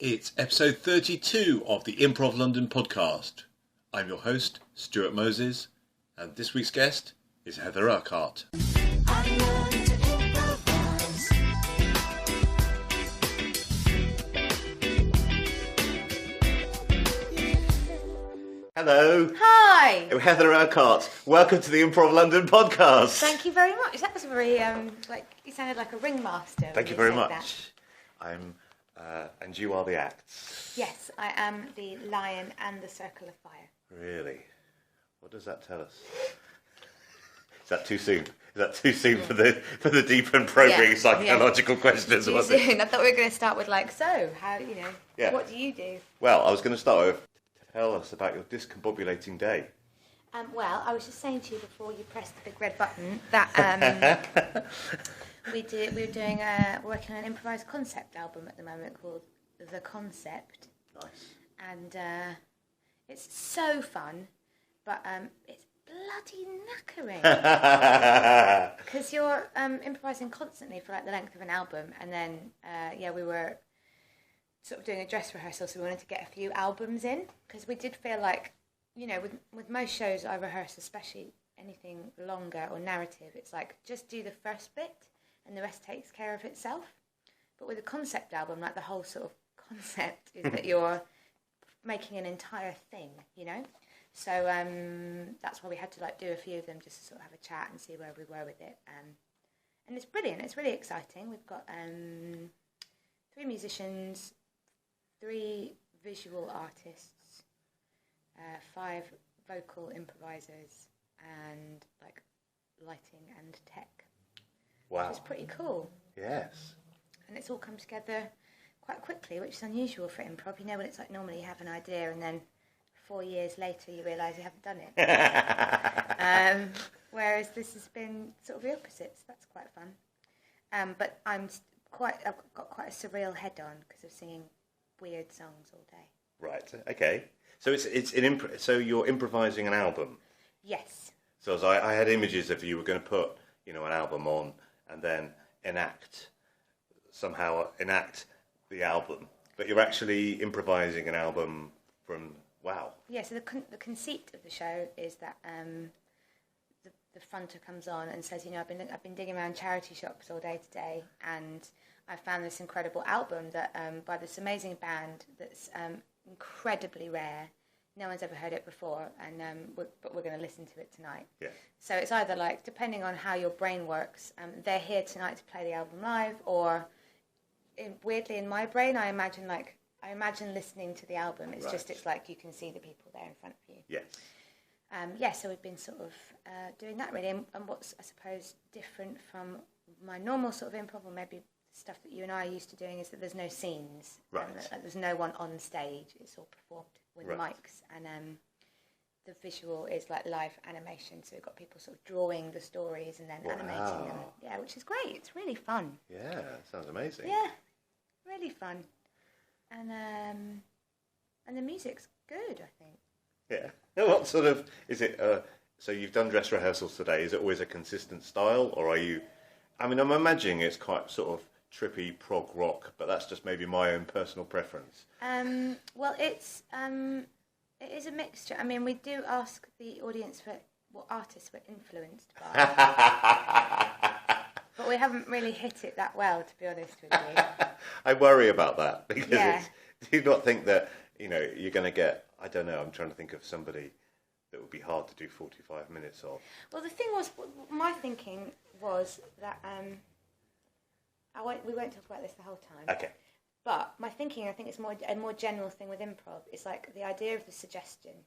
It's episode 32 of the Improv London podcast. I'm your host, Stuart Moses, and this week's guest is Heather Urquhart. Hello. Hi. I'm Heather Urquhart. Welcome to the Improv London podcast. Thank you very much. That was very, you sounded like a ringmaster. Thank you very much. And you are the acts. Yes, I am the lion and the circle of fire. Really? What does that tell us? Is that too soon? Is that too soon for the deep and probing psychological questions? Too soon. I thought we were going to start with what do you do? Well, I was going to start with, tell us about your discombobulating day. Well, I was just saying to you before you pressed the big red button that we're working on an improvised concept album at the moment called The Concept. Nice. And it's so fun, but it's bloody knackering. Because you're improvising constantly for like the length of an album, and then we were sort of doing a dress rehearsal, so we wanted to get a few albums in, because we did feel like, with most shows I rehearse, especially anything longer or narrative, it's like just do the first bit and the rest takes care of itself. But with a concept album, like the whole sort of concept is that you're making an entire thing, So that's why we had to do a few of them just to sort of have a chat and see where we were with it. And it's brilliant. It's really exciting. We've got 3 musicians, 3 visual artists, 5 vocal improvisers, and lighting and tech. Wow. Which is pretty cool. Yes. And it's all come together quite quickly, which is unusual for improv. When it's like normally you have an idea and then 4 years later you realise you haven't done it. Whereas this has been sort of the opposite, so that's quite fun. But I've got quite a surreal head on because of singing weird songs all day. Right. Okay. So so you're improvising an album. Yes. So as I had images of you were going to put an album on and then somehow enact the album, but you're actually improvising an album from wow. Yeah. So the conceit of the show is that the fronter comes on and says, I've been digging around charity shops all day today, and I found this incredible album that by this amazing band that's incredibly rare. No one's ever heard it before, and but we're going to listen to it tonight. Yeah. So it's either depending on how your brain works, they're here tonight to play the album live, or weirdly in my brain, I imagine listening to the album. It's just it's like you can see the people there in front of you. Yes. So we've been sort of doing that really, and what's I suppose different from my normal sort of improv, or maybe stuff that you and I are used to doing, is that there's no scenes. Right. There's no one on stage. It's all performed with mics, and the visual is live animation. So we've got people sort of drawing the stories and then animating them. Yeah, which is great. It's really fun. Yeah, sounds amazing. Yeah, really fun. And the music's good, I think. Yeah. What sort of is it? So you've done dress rehearsals today. Is it always a consistent style, or are you? I'm imagining it's quite sort of trippy prog rock, but that's just maybe my own personal preference. Well, it is a mixture. We do ask the audience for what artists we're influenced by, but we haven't really hit it that well, to be honest with you. I worry about that because do you not think that you're going to get? I don't know. I'm trying to think of somebody that would be hard to do 45 minutes of. Well, the thing was, my thinking was that we won't talk about this the whole time. Okay. But my thinking, I think it's a more general thing with improv. It's the idea of the suggestion,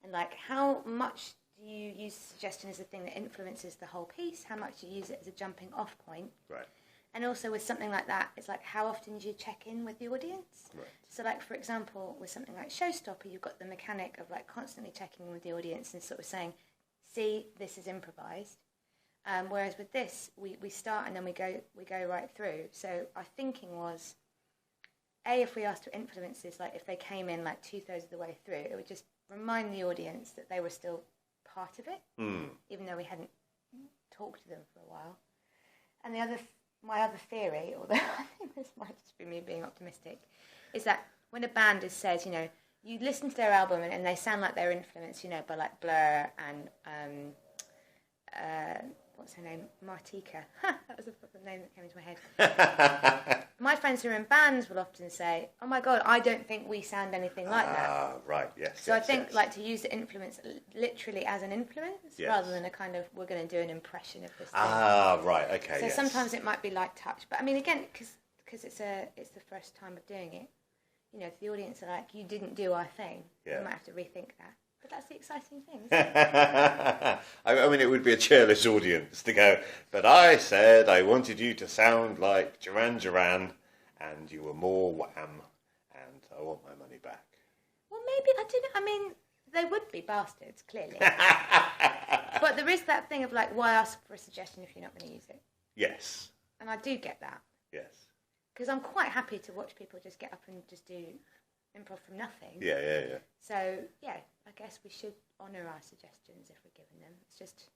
and how much do you use suggestion as the thing that influences the whole piece? How much do you use it as a jumping off point? Right. And also with something like that, it's how often do you check in with the audience? Right. So for example, with something like Showstopper, you've got the mechanic of constantly checking in with the audience and sort of saying, see, this is improvised. Whereas with this, we start and then we go right through. So our thinking was, if we asked for influences, if they came in 2/3 of the way through, it would just remind the audience that they were still part of it, even though we hadn't talked to them for a while. And my other theory, although I think this might just be me being optimistic, is that when a band says, you listen to their album and they sound like they're influenced, by like Blur and what's her name? Martika. That was the name that came into my head. My friends who are in bands will often say, "Oh my God, I don't think we sound anything like that." Ah, right, yes. So I think like to use the influence literally as an influence rather than a kind of we're going to do an impression of this thing. Ah, right, okay. So sometimes it might be light touch, but I mean again because it's the first time of doing it. If the audience are like, "You didn't do our thing," you might have to rethink that. But that's the exciting thing, isn't it? I mean, it would be a cheerless audience to go, "But I said I wanted you to sound like Duran Duran, and you were more Wham, and I want my money back." Well, maybe, I don't know. I mean, they would be bastards, clearly. But there is that thing of like, why ask for a suggestion if you're not going to use it? Yes. And I do get that. Yes. Because I'm quite happy to watch people just get up and just do improv from nothing. Yeah. So, yeah, I guess we should honour our suggestions if we're given them. It's just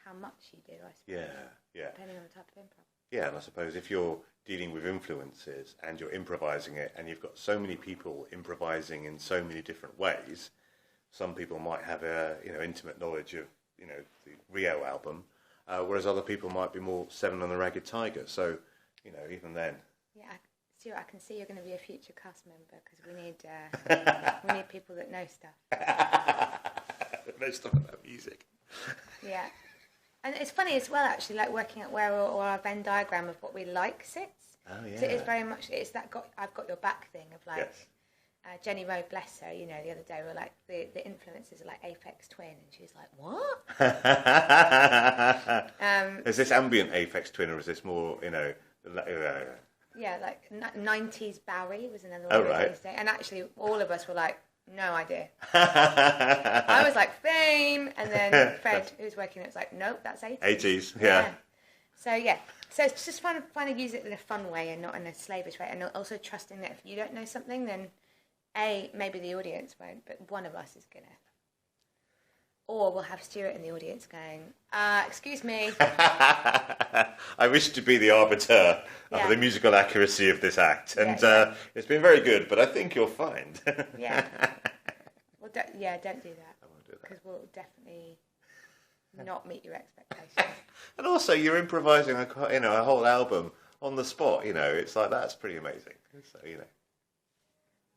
how much you do, I suppose. Yeah. Depending on the type of improv. Yeah, and I suppose if you're dealing with influences and you're improvising it and you've got so many people improvising in so many different ways, some people might have a intimate knowledge of the Rio album, whereas other people might be more Seven on the Ragged Tiger. So even then. Yeah, Stuart, I can see you're going to be a future cast member because we need people that know stuff. Know stuff about music. Yeah. And it's funny as well, actually, like working out where all our Venn diagram of what we like sits. Oh, yeah. So it's very much, I've got your back thing of like, yes. Jenny Rowe, bless her, the other day we were like, the influences are like Aphex Twin, and she was like, what? Is this ambient Aphex Twin, or is this more, Yeah, like 90s Bowie was another one. Oh, right. And actually, all of us were like, no idea. I was like, Fame, and then Fred, who was working, it was like, nope, that's 80s. 80s, yeah. So it's just fun to use it in a fun way and not in a slavish way, and also trusting that if you don't know something, then maybe the audience won't, but one of us is gonna. Or we'll have Stuart in the audience going, excuse me. I wish to be the arbiter of the musical accuracy of this act. And it's been very good, but I think you'll find. Yeah. Well, don't do that. I won't do that. Because we'll definitely not meet your expectations. And also, you're improvising a whole album on the spot. It's like, that's pretty amazing. So,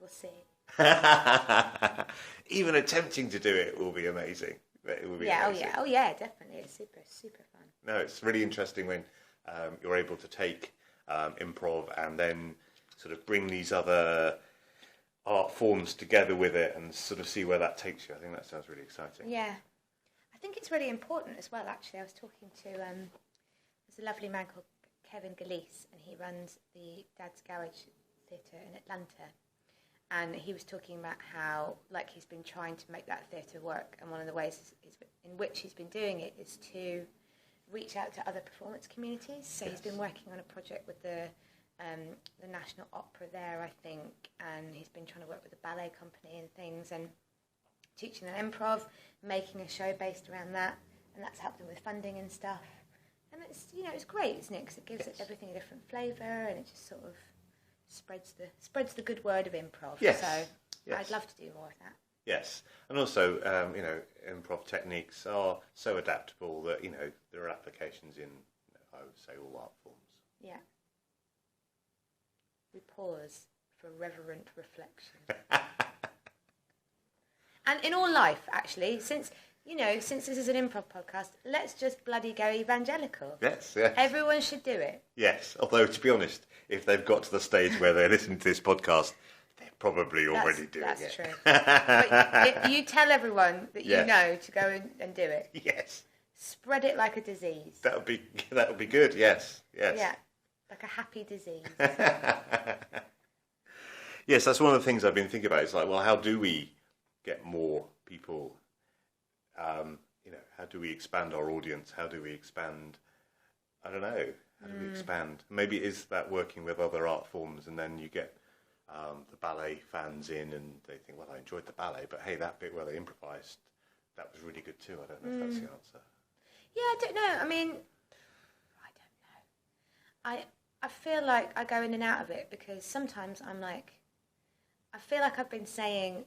We'll see. Even attempting to do it will be amazing. It will be amazing. Oh yeah, definitely. It's super, super fun. No, it's really interesting when you're able to take improv and then sort of bring these other art forms together with it and sort of see where that takes you. I think that sounds really exciting. Yeah. I think it's really important as well, actually. I was talking to there's a lovely man called Kevin Gillese, and he runs the Dad's Garage Theatre in Atlanta. And he was talking about how, like, he's been trying to make that theatre work, and one of the ways in which he's been doing it is to reach out to other performance communities. So he's been working on a project with the National Opera there, I think, and he's been trying to work with the ballet company and things, and teaching them improv, making a show based around that, and that's helped them with funding and stuff. And it's it's great, isn't it? Because it gives everything a different flavour, and it just sort of spreads the good word of improv. Yes. So yes. I'd love to do more of that. Yes, and also improv techniques are so adaptable that there are applications in I would say all art forms. Yeah. We pause for reverent reflection. And in all life, actually, since this is an improv podcast, let's just bloody go evangelical. Yes. Everyone should do it. Yes, although to be honest, if they've got to the stage where they're listening to this podcast, they're probably already doing it. That's true. But you tell everyone that you know to go and do it. Yes. Spread it like a disease. That would be good. Yes. Yeah, like a happy disease. Yes, that's one of the things I've been thinking about. It's like, well, how do we get more people? How do we expand our audience? How do we expand? I don't know. How do we expand? Maybe it is that working with other art forms, and then you get the ballet fans in, and they think, well, I enjoyed the ballet, but hey, that bit where they improvised, that was really good too. I don't know if that's the answer. Yeah, I don't know. I mean, I feel like I go in and out of it because sometimes I'm like, feel like I've been saying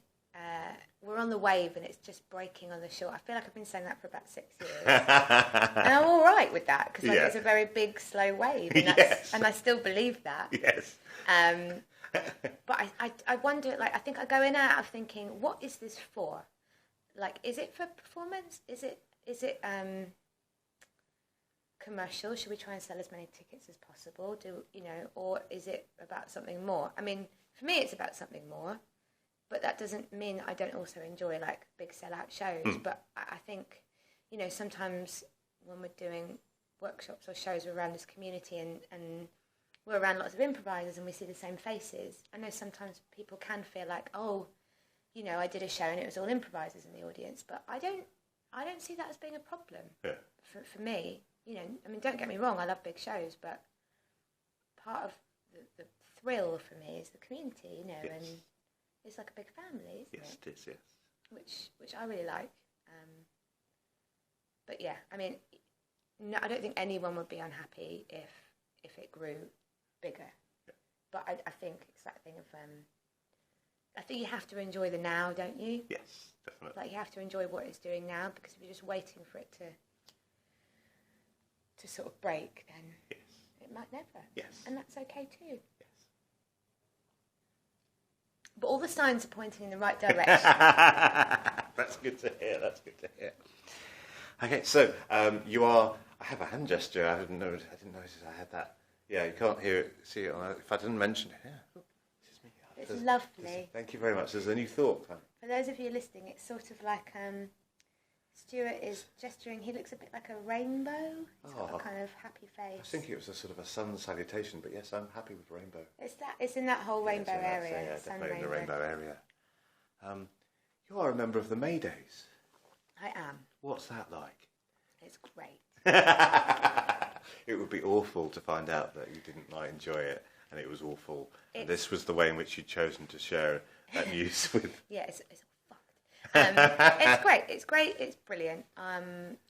we're on the wave and it's just breaking on the shore. I feel like I've been saying that for about 6 years. And I'm all right with that because it's a very big, slow wave. And, and I still believe that. Yes. But I wonder, like, I think I go in and out of thinking, what is this for? Like, is it for performance? Is it commercial? Should we try and sell as many tickets as possible? Or is it about something more? I mean, for me, it's about something more. But that doesn't mean I don't also enjoy, like, big sellout shows. But I think, sometimes when we're doing workshops or shows around this community and we're around lots of improvisers and we see the same faces, I know sometimes people can feel like, oh, I did a show and it was all improvisers in the audience. But I don't see that as being a problem for me. I mean, don't get me wrong, I love big shows, but part of the thrill for me is the community, and it's like a big family, isn't it? It is, yes. Which I really like. But yeah, I mean, no, I don't think anyone would be unhappy if it grew bigger. Yeah. But I think it's that thing of, I think you have to enjoy the now, don't you? Yes, definitely. Like, you have to enjoy what it's doing now, because if you're just waiting for it to sort of break, then it might never. Yes. And that's okay too. But all the signs are pointing in the right direction. That's good to hear. Okay, so you are. I have a hand gesture. I didn't notice I had that. Yeah, you can't see it. If I didn't mention it, this is me. It's lovely. Thank you very much. There's a new thought. For those of you listening, it's sort of like Stuart is gesturing. He looks a bit like a rainbow. He's got a kind of happy face. I was thinking it was a sort of a sun salutation, but yes, I'm happy with rainbow. It's in that whole rainbow area. Yeah, definitely in the rainbow area. You are a member of the Maydays. I am. What's that like? It's great. It would be awful to find out that you didn't enjoy it, and it was awful. And this was the way in which you'd chosen to share that news with. Yeah, it's it's great, it's brilliant.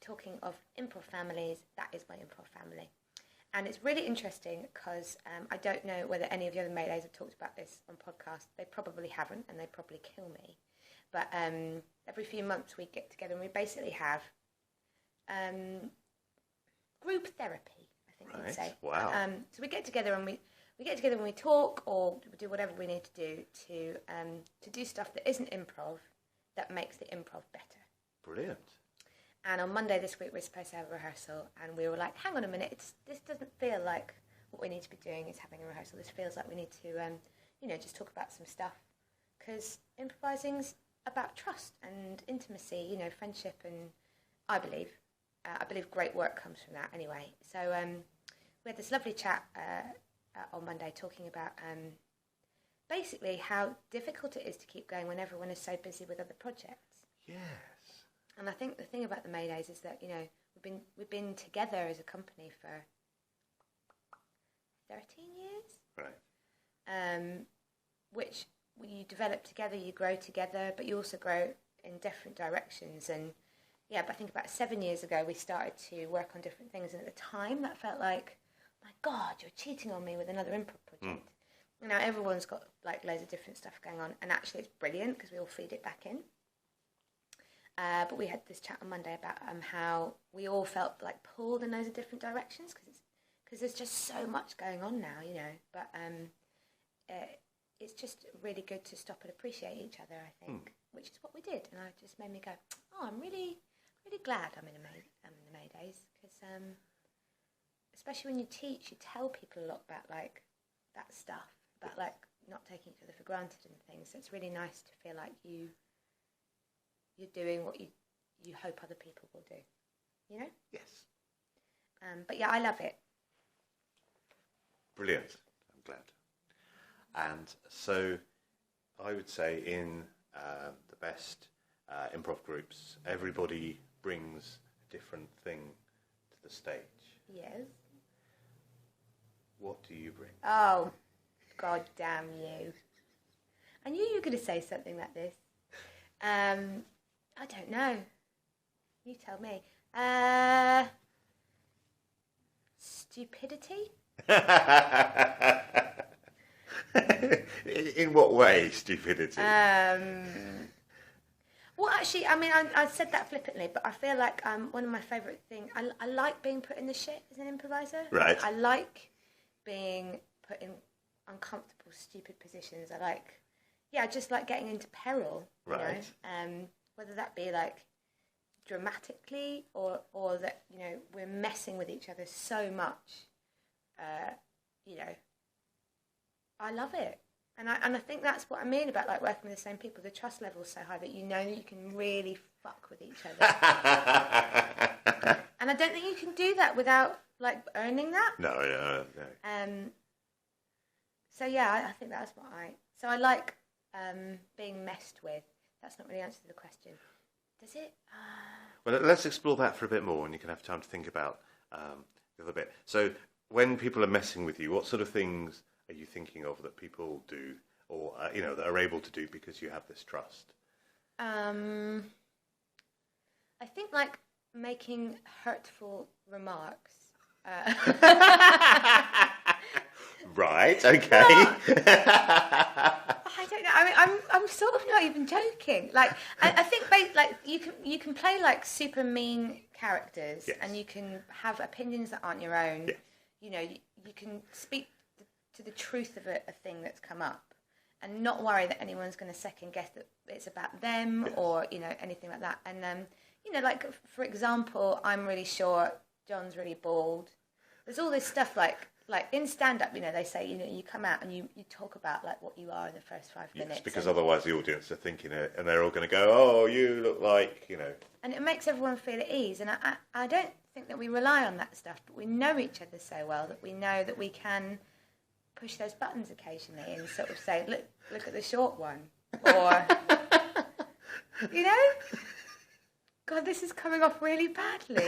Talking of improv families, that is my improv family. And it's really interesting because I don't know whether any of the other Maydays have talked about this on podcasts. They probably haven't, and they probably kill me. But every few months we get together and we basically have group therapy, I think we'd say. Wow. So we get together and we talk, or we do whatever we need to do to do stuff that isn't improv, that makes the improv better. Brilliant. And on Monday this week we're supposed to have a rehearsal, and we were like, hang on a minute, this doesn't feel like what we need to be doing is having a rehearsal. This feels like we need to just talk about some stuff, because improvising's about trust and intimacy, friendship, and I believe great work comes from that anyway. So we had this lovely chat on Monday talking about basically how difficult it is to keep going when everyone is so busy with other projects. Yes. And I think the thing about the Maydays is that, we've been together as a company for 13 years. Right. Which you develop together, you grow together, but you also grow in different directions. And but I think about 7 years ago we started to work on different things, and at the time that felt like, my God, you're cheating on me with another improv project. Now everyone's got like loads of different stuff going on, and actually it's brilliant because we all feed it back in. But we had this chat on Monday about how we all felt like pulled in loads of different directions because there's just so much going on now, But it's just really good to stop and appreciate each other, I think, which is what we did. And it just made me go, oh, I'm really, really glad I'm in the Maydays, because especially when you teach, you tell people a lot about like that stuff, about like not taking each other for granted and things. So it's really nice to feel like you're doing what you hope other people will do, Yes. But yeah, I love it. Brilliant. I'm glad. And so I would say in the best improv groups, everybody brings a different thing to the stage. Yes. What do you bring? Oh, God damn you. I knew you were going to say something like this. I don't know. You tell me. Stupidity? In what way, stupidity? Well, actually, I mean, I said that flippantly, but I feel like one of my favourite things... I like being put in the shit as an improviser. Right. I like being put in uncomfortable, stupid positions. I just like getting into peril, you right. know? Whether that be, like, dramatically or that, you know, we're messing with each other so much, you know, I love it. And I think that's what I mean about like working with the same people. The trust level's so high that you know that you can really fuck with each other. And I don't think you can do that without like earning that. No. So yeah, I think that's what I like being messed with. That's not really answer to the question. Does it? Well, let's explore that for a bit more, and you can have time to think about the other bit. So, when people are messing with you, what sort of things are you thinking of that people do, or you know, that are able to do because you have this trust? I think like making hurtful remarks. Right. Okay. I don't know. I mean, I'm sort of not even joking. Like, I think like you can play like super mean characters, yes. and you can have opinions that aren't your own. Yes. You know, you can speak to the truth of a thing that's come up, and not worry that anyone's going to second guess that it's about them, yes. or you know, anything like that. And you know, like for example, I'm really short, John's really bald. There's all this stuff like in stand-up, you know, they say, you know, you come out and you talk about like what you are in the first 5 minutes. Yes, because otherwise the audience are thinking it, and they're all going to go, oh, you look like, you know. And it makes everyone feel at ease. And I don't think that we rely on that stuff, but we know each other so well that we know that we can push those buttons occasionally and sort of say, look at the short one. Or, you know? God, this is coming off really badly.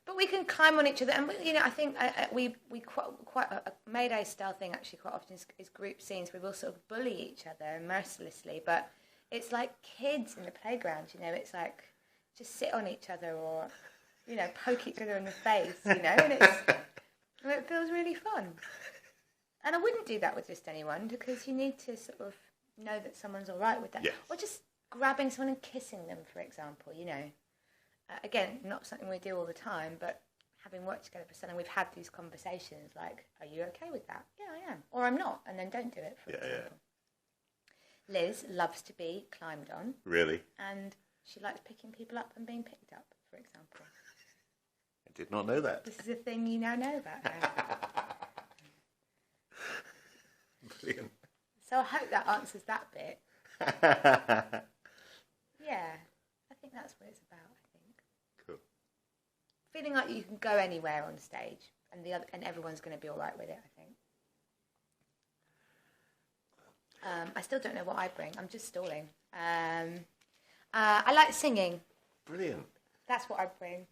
But we can climb on each other, and you know, I think we quite a Maydays style thing actually quite often is group scenes. We will sort of bully each other mercilessly, but it's like kids in the playground. You know, it's like just sit on each other or you know poke each other in the face. You know, and it feels really fun. And I wouldn't do that with just anyone because you need to sort of know that someone's all right with that, yes. or just grabbing someone and kissing them, for example, you know. Again, not something we do all the time, but having worked together for so long, we've had these conversations like, are you okay with that? Yeah, I am. Or I'm not, and then don't do it, for example. Yeah. Liz loves to be climbed on. Really? And she likes picking people up and being picked up, for example. I did not know that. This is a thing you now know about her. Brilliant. So I hope that answers that bit. Yeah, I think that's what it's about, I think. Cool. Feeling like you can go anywhere on stage and everyone's going to be all right with it, I think. I still don't know what I bring. I'm just stalling. I like singing. Brilliant. That's what I bring.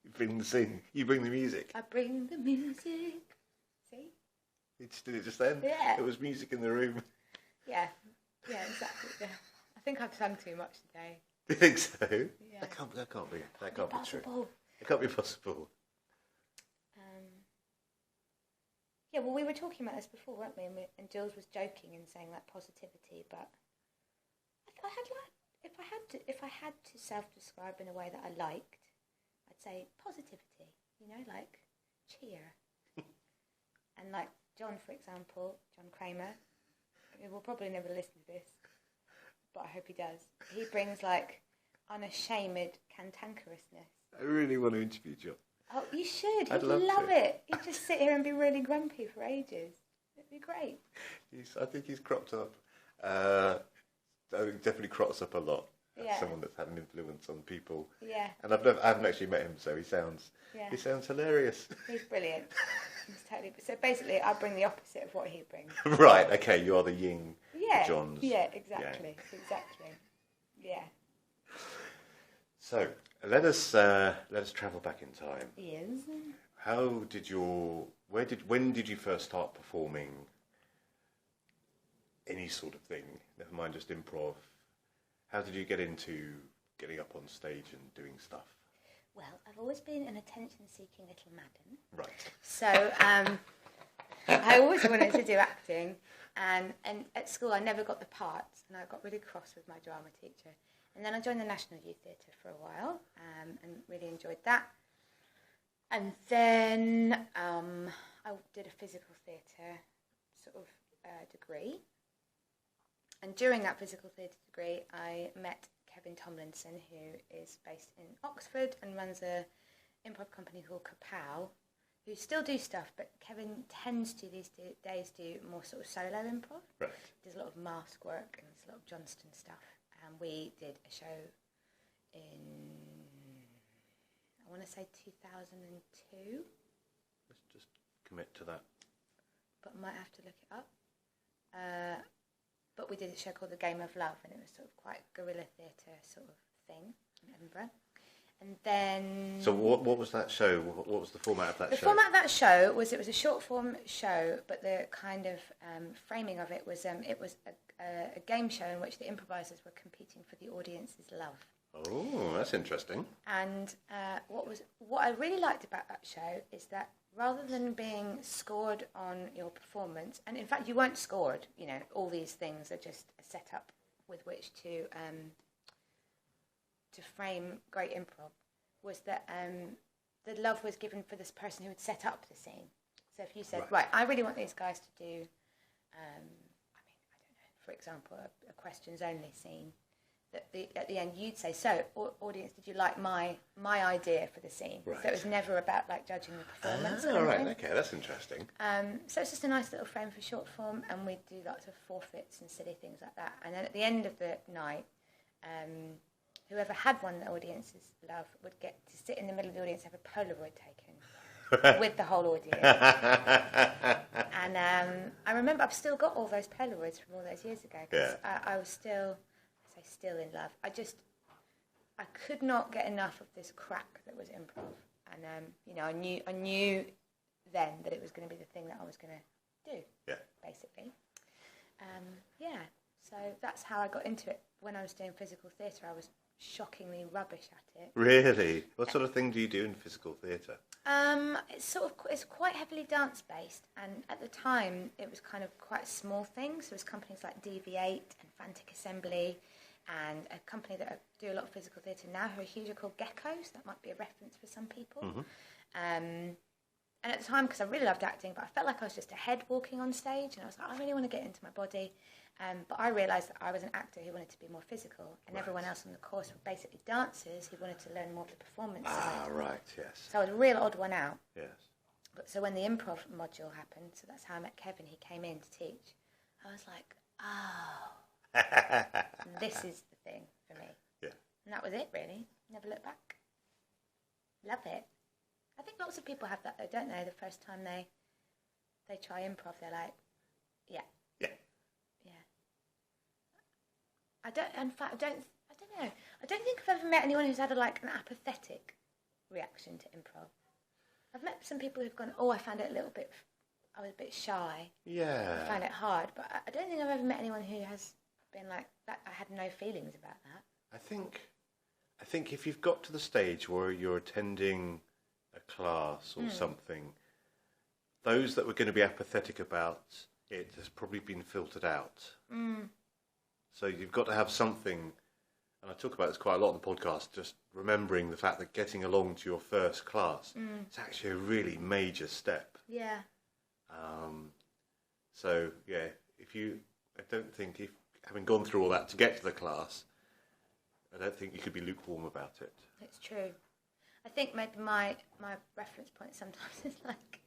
You bring the sing. You bring the music. I bring the music. See? You just did it just then? Yeah. It was music in the room. Yeah, exactly. Yeah. I think I've sung too much today. Do you think so? Yeah. That can't be true. Possible. It can't be possible. Yeah, well, we were talking about this before, weren't we? And Jules was joking and saying like positivity, but if I had to self-describe in a way that I liked, I'd say positivity. You know, like cheer. And like John, for example, John Kramer, he will probably never listen to this, but I hope he does. He brings like unashamed cantankerousness. I really want to interview John. Oh, you should. I'd He'd love it. He'd just sit here and be really grumpy for ages. It'd be great. I think he's cropped up. Definitely crops up a lot. Yeah. Someone that's had an influence on people. Yeah. And I haven't actually met him, so he sounds hilarious. He's brilliant. He's totally. So basically, I bring the opposite of what he brings. Right. Okay. You are the yin. Yeah. John's. Yeah. Exactly. Yeah. Exactly. Yeah. So let us travel back in time. Yes. When did you first start performing any sort of thing? Never mind just improv. How did you get into getting up on stage and doing stuff? Well, I've always been an attention-seeking little madam. Right. So, I always wanted to do acting, and at school I never got the parts, and I got really cross with my drama teacher. And then I joined the National Youth Theatre for a while, and really enjoyed that. And then I did a physical theatre sort of degree. And during that physical theatre degree, I met Kevin Tomlinson, who is based in Oxford and runs a improv company called Kepow, who still do stuff, but Kevin tends to these days do more sort of solo improv. Right. Does a lot of mask work and there's a lot of Johnston stuff. And we did a show in, I want to say 2002. Let's just commit to that. But I might have to look it up. But we did a show called The Game of Love, and it was sort of quite guerrilla theatre sort of thing in Edinburgh. And then... So what was that show? What was the format of that show? The format of that show was, it was a short form show, but the kind of framing of it was a game show in which the improvisers were competing for the audience's love. Oh, that's interesting. And what I really liked about that show is that rather than being scored on your performance, and in fact you weren't scored, you know, all these things are just a setup with which to frame great improv, was that the love was given for this person who would set up the scene. So if you said, right, I really want these guys to do, I don't know, for example, a questions only scene, that at the end you'd say, so audience, did you like my idea for the scene? Right. So it was never about like judging the performance. All right, okay, that's interesting. So it's just a nice little frame for short form, and we do lots of forfeits and silly things like that. And then at the end of the night, whoever had won the audience's love would get to sit in the middle of the audience and have a Polaroid taken with the whole audience. And I remember I've still got all those Polaroids from all those years ago, because I was still in love. I could not get enough of this crack that was improv, and you know, I knew then that it was going to be the thing that I was going to do. Yeah. Basically. So that's how I got into it. When I was doing physical theatre, I was shockingly rubbish at it. Really? What sort of thing do you do in physical theatre? It's quite heavily dance based, and at the time it was kind of quite a small thing. So it was companies like DV8 and Frantic Assembly, and a company that do a lot of physical theatre now who are huge are called Gecko, so that might be a reference for some people. Mm-hmm. And at the time, because I really loved acting, but I felt like I was just a head walking on stage, and I was like, I really want to get into my body. But I realised that I was an actor who wanted to be more physical, and everyone else on the course were basically dancers who wanted to learn more of the performance side. Right, yes. So I was a real odd one out. Yes. But so when the improv module happened, so that's how I met Kevin, he came in to teach, I was like, this is the thing for me. Yeah. And that was it, really. Never looked back. Love it. I think lots of people have that, though, don't they? The first time they try improv, they're like, yeah. Yeah. Yeah. I don't know. I don't think I've ever met anyone who's had an apathetic reaction to improv. I've met some people who've gone, I found it I was a bit shy. Yeah. I found it hard, but I don't think I've ever met anyone who has been like that. I had no feelings about that. I think if you've got to the stage where you're attending a class or something, those that were going to be apathetic about it has probably been filtered out. So you've got to have something, and I talk about this quite a lot on the podcast, just remembering the fact that getting along to your first class is actually a really major step. Yeah. So, yeah, I don't think if having gone through all that to get to the class, I don't think you could be lukewarm about it. It's true. I think maybe my reference point sometimes is like,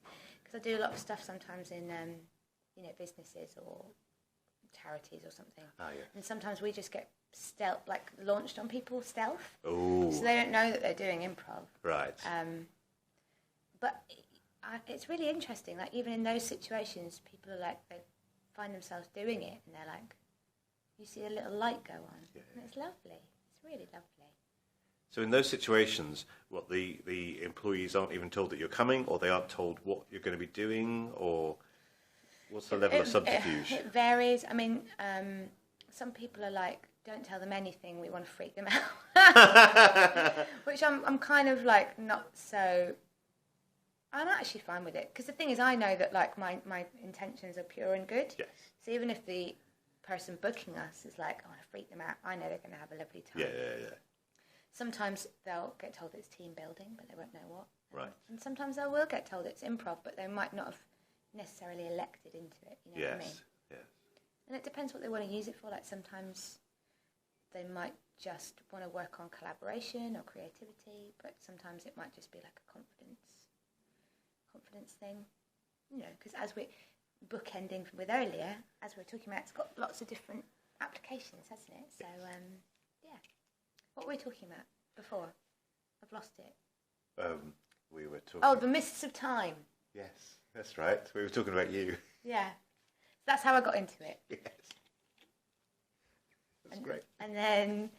because I do a lot of stuff sometimes in, businesses or charities or something. Oh, yeah. And sometimes we just get launched on people stealth. Oh. So they don't know that they're doing improv. Right. But it's really interesting. Like, even in those situations, people are like, they find themselves doing it, and they're like, you see a little light go on. Yeah. And it's lovely. It's really lovely. So in those situations, what the employees aren't even told that you're coming, or they aren't told what you're going to be doing, or what's the level of subterfuge? It varies. I mean, some people are like, don't tell them anything, we want to freak them out. Which I'm kind of like not so I'm actually fine with it because the thing is, I know that like my intentions are pure and good. Yes. So even if the person booking us is like, I want to freak them out, I know they're going to have a lovely time. Yeah. Sometimes they'll get told it's team building, but they won't know what. Right. And sometimes they will get told it's improv, but they might not have necessarily elected into it. You know what I mean? Yes. And it depends what they want to use it for. Like sometimes they might just want to work on collaboration or creativity, but sometimes it might just be like a confidence thing. You know, because as we're bookending with earlier, as we were talking about, it's got lots of different applications, hasn't it? So, yeah. What were we talking about before? I've lost it. We were talking... Oh, the mists of time. Yes, that's right. We were talking about you. Yeah. That's how I got into it. Yes. That's great. And then...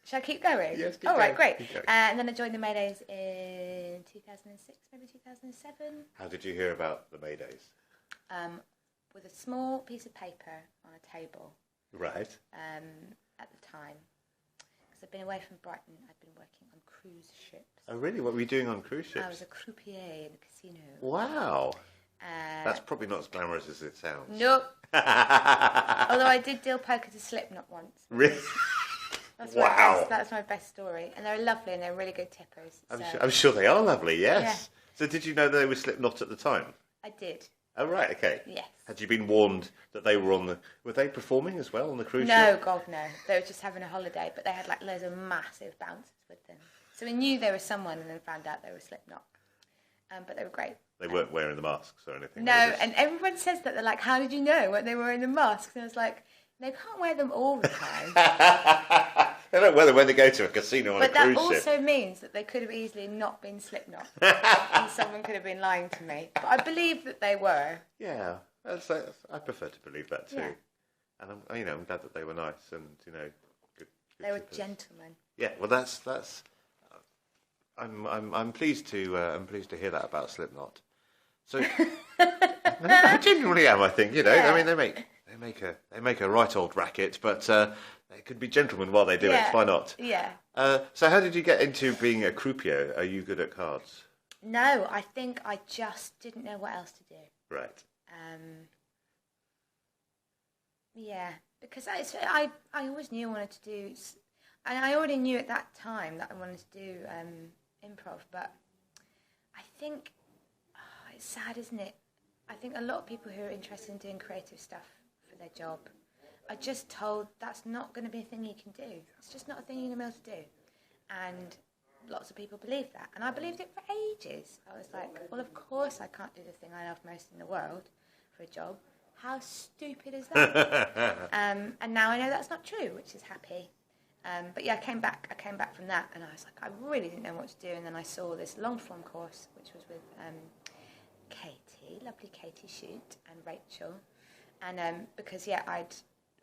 Shall I keep going? Yes, keep going. going. Right, great. Keep going. And then I joined the Maydays in 2006, maybe 2007. How did you hear about the Maydays? With a small piece of paper on a table. Right. At the time. Because I'd been away from Brighton. I'd been working on cruise ships. Oh, really? What were you doing on cruise ships? I was a croupier in a casino. Wow. That's probably not as glamorous as it sounds. Nope. Although I did deal poker to Slipknot once. Really? That's my best story. And they're lovely and they're really good tippers. I'm sure they are lovely, yes. Yeah. So did you know they were Slipknot at the time? I did. Oh, right, okay. Yes. Had you been warned that they were on the... Were they performing as well on the cruise No, ship? God, no. They were just having a holiday, but they had like loads of massive bouncers with them. So we knew they were someone and then found out they were Slipknot. But they were great. They weren't wearing the masks or anything? No, and everyone says that. They're like, how did you know when they were wearing the masks? And I was like, they can't wear them all the time. They don't wear them when they go to a casino on a cruise ship. But that also means that they could have easily not been Slipknot. And someone could have been lying to me. But I believe that they were. Yeah, I prefer to believe that too. Yeah. And I'm glad that they were nice and good. They were tippers. Gentlemen. Yeah, well, that's. I'm pleased to hear that about Slipknot. So I genuinely am. I think Yeah. I mean they make a right old racket, but they could be gentlemen while they do it. Why not? Yeah. So how did you get into being a croupier? Are you good at cards? No, I think I just didn't know what else to do. Right. Yeah, because I always knew I wanted to do, and I already knew at that time that I wanted to do improv, but I think it's sad, isn't it? I think a lot of people who are interested in doing creative stuff for their job are just told that's not going to be a thing you can do. It's just not a thing you're going to be able to do. And lots of people believe that. And I believed it for ages. I was like, well, of course I can't do the thing I love most in the world for a job. How stupid is that? And now I know that's not true, which is happy. But yeah, I came back from that, and I was like, I really didn't know what to do. And then I saw this long-form course, which was with lovely Katie Shoot, and Rachel. And because, I'd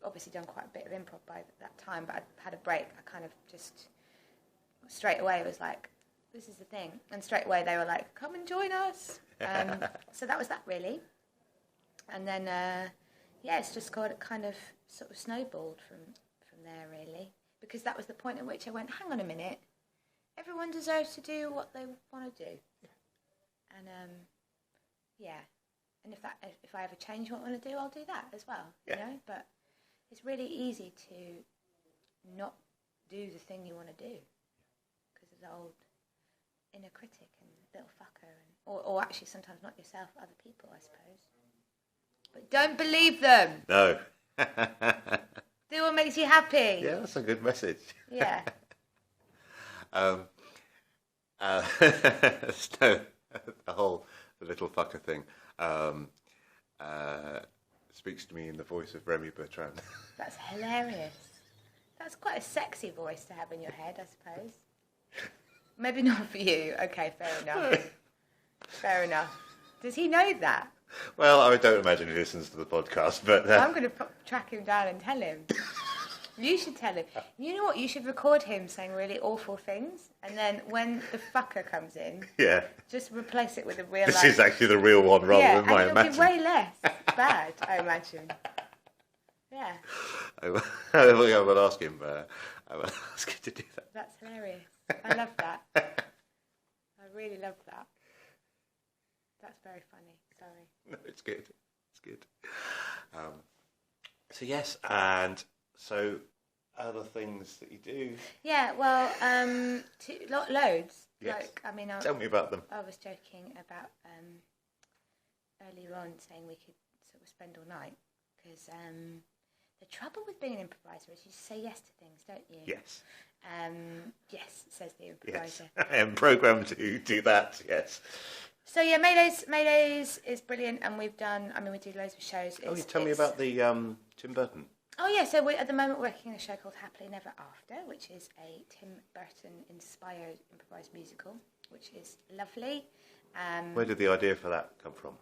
obviously done quite a bit of improv by that time, but I'd had a break. I kind of just straight away was like, this is the thing. And straight away they were like, come and join us. So that was that, really. And then, it's just got kind of sort of snowballed from there, really. Because that was the point at which I went, hang on a minute, everyone deserves to do what they want to do. And, and if I ever change what I want to do, I'll do that as well, But it's really easy to not do the thing you want to do because of the old inner critic and little fucker, or actually sometimes not yourself, other people, I suppose. But don't believe them. No. Do what makes you happy. Yeah, that's a good message. Yeah. So the little fucker thing speaks to me in the voice of Remy Bertrand. That's hilarious. That's quite a sexy voice to have in your head, I suppose. Maybe not for you. Okay, fair enough. Fair enough. Does he know that? Well, I don't imagine he listens to the podcast, but... I'm going to track him down and tell him. You should tell him. You know what? You should record him saying really awful things, and then when the fucker comes in, just replace it with a real... This is actually the real one rather than my imagination. Yeah, and it'll be way less bad, I imagine. Yeah. I will ask him. I will ask him to do that. That's hilarious. I love that. I really love that. That's very funny. Sorry. No, it's good. It's good. So yes, and so other things that you do. Yeah, well, loads. Yes. Like, I mean, Tell me about them. I was joking about earlier on saying we could sort of spend all night because the trouble with being an improviser is you say yes to things, don't you? Yes. Yes, says the improviser. Yes. I am programmed to do that. Yes. So yeah, Maydays is brilliant, and we do loads of shows. Tell me about the Tim Burton. Oh yeah, so we're at the moment working on a show called Happily Never After, which is a Tim Burton-inspired improvised musical, which is lovely. Where did the idea for that come from?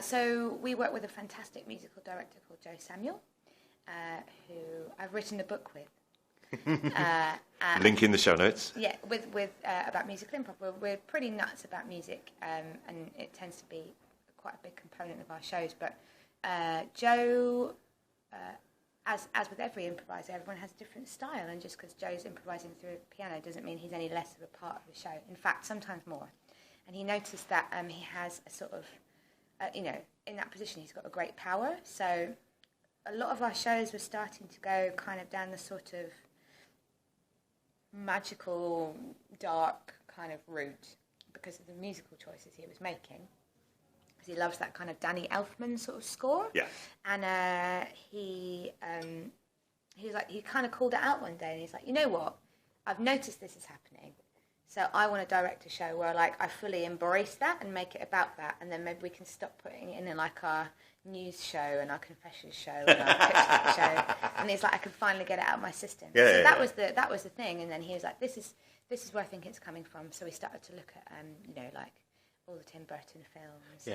So we work with a fantastic musical director called Joe Samuel, who I've written a book with. Link in the show notes. Yeah, with about musical improv. We're pretty nuts about music, and it tends to be quite a big component of our shows. But Joe, as with every improviser, everyone has a different style, and just because Joe's improvising through a piano doesn't mean he's any less of a part of the show. In fact, sometimes more. And he noticed that he has a sort of, in that position, he's got a great power. So a lot of our shows were starting to go kind of down the sort of magical, dark kind of route because of the musical choices he was making. Because he loves that kind of Danny Elfman sort of score. Yeah. And he kind of called it out one day, and he's like, you know what? I've noticed this is happening. So I want to direct a show where I fully embrace that and make it about that, and then maybe we can stop putting it in like our news show and our confessions show and our pitch show. And it's like I can finally get it out of my system. Yeah, so yeah, that was the thing. And then he was like, this is where I think it's coming from. So we started to look at like all the Tim Burton films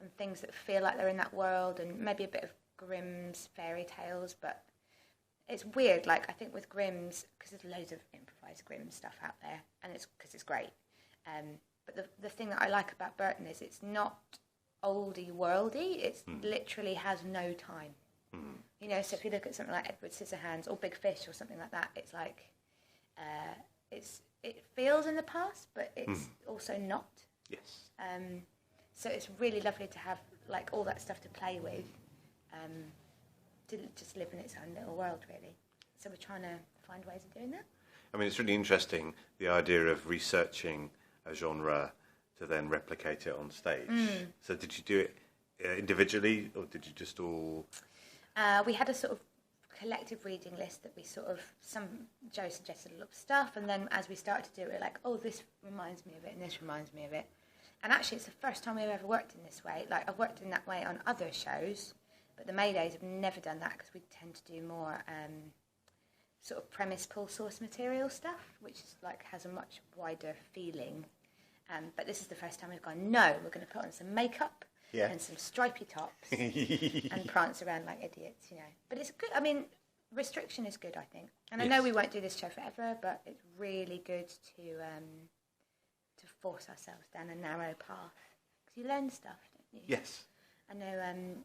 and things that feel like they're in that world, and maybe a bit of Grimm's fairy tales, but it's weird, like, I think with Grimm's, because there's loads of improvised Grimm stuff out there, and it's because it's great. But the thing that I like about Burton is it's not oldie worldy. It literally has no time. Mm. So if you look at something like Edward Scissorhands or Big Fish or something like that, it's like it feels in the past, but it's also not. Yes. So it's really lovely to have like all that stuff to play with. To just live in its own little world, really. So we're trying to find ways of doing that. I mean, it's really interesting, the idea of researching a genre to then replicate it on stage. So did you do it individually, or did you just all... We had a sort of collective reading list that we Joe suggested a lot of stuff, and then as we started to do it, we're like, oh, this reminds me of it, and this reminds me of it. And actually, it's the first time we've ever worked in this way. Like, I've worked in that way on other shows, but the Maydays have never done that because we tend to do more sort of premise pull source material stuff, which is like has a much wider feeling. But this is the first time we've gone, no, we're going to put on some makeup and some stripy tops and prance around like idiots, But it's good. I mean, restriction is good, I think. And I know we won't do this show forever, but it's really good to force ourselves down a narrow path. Because you learn stuff, don't you? Yes. I know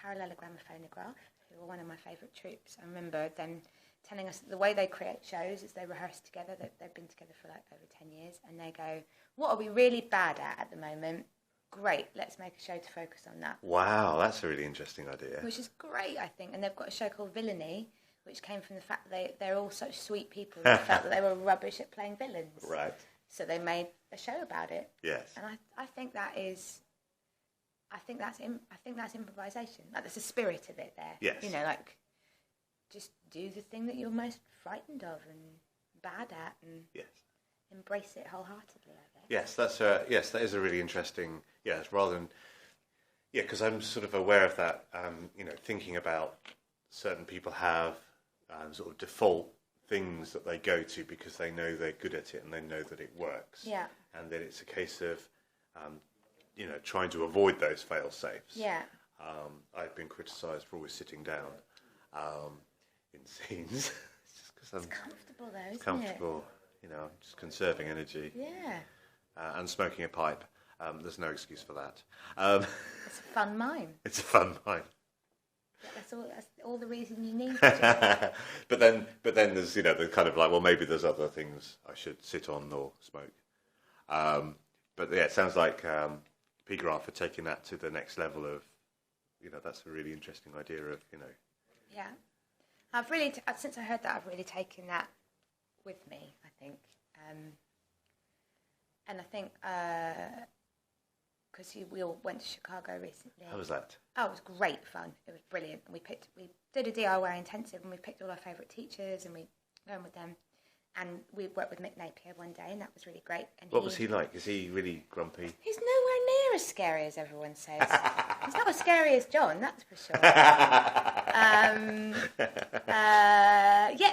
Parallelogram Phonograph, who are one of my favourite troupes. I remember them telling us that the way they create shows is they rehearse together. They've been together for like over 10 years, and they go, what are we really bad at the moment? Great, let's make a show to focus on that. Wow, that's a really interesting idea. Which is great, I think. And they've got a show called Villainy, which came from the fact that they're all such sweet people who felt that they were rubbish at playing villains. Right. So they made a show about it. Yes. And I think that is... I think that's improvisation. Like, there's a spirit of it there. Yes. Like, just do the thing that you're most frightened of and bad at, and embrace it wholeheartedly, I guess. Yes, that is a really interesting. Yes, rather than because I'm sort of aware of that. Thinking about certain people have sort of default things that they go to because they know they're good at it and they know that it works. Yeah. And then it's a case of trying to avoid those fail-safes. Yeah. I've been criticised for always sitting down in scenes. It's comfortable, though, isn't comfortable, just conserving energy. Yeah. And smoking a pipe. There's no excuse for that. It's a fun mime. It's a fun mime. That's all the reason you need. But then there's the kind of like, well, maybe there's other things I should sit on or smoke. But yeah, it sounds like epigraph for taking that to the next level of, that's a really interesting idea of, Yeah. I've really, since I heard that, I've really taken that with me, I think. And I think, because we all went to Chicago recently. How was that? Oh, it was great fun. It was brilliant. We did a DIY intensive, and we picked all our favourite teachers, and we went with them. And we worked with Mick Napier one day, and that was really great. And what was he like? Is he really grumpy? He's nowhere near as scary as everyone says. He's not as scary as John, that's for sure. Yeah,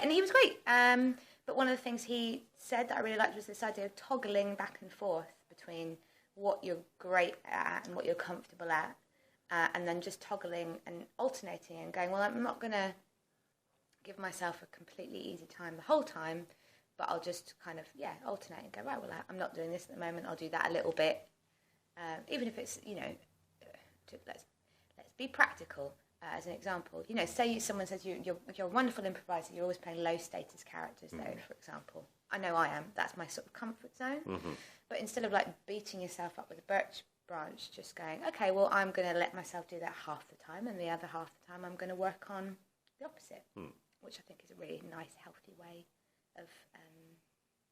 and he was great. But one of the things he said that I really liked was this idea of toggling back and forth between what you're great at and what you're comfortable at, and then just toggling and alternating and going, well, I'm not going to give myself a completely easy time the whole time, but I'll just kind of, alternate and go, right, well, I'm not doing this at the moment, I'll do that a little bit. Even if it's, let's be practical. As an example, say someone says you're a wonderful improviser, you're always playing low status characters, though, for example. I know I am. That's my sort of comfort zone. Mm-hmm. But instead of like beating yourself up with a birch branch, just going, okay, well, I'm going to let myself do that half the time, and the other half the time I'm going to work on the opposite, which I think is a really nice, healthy way of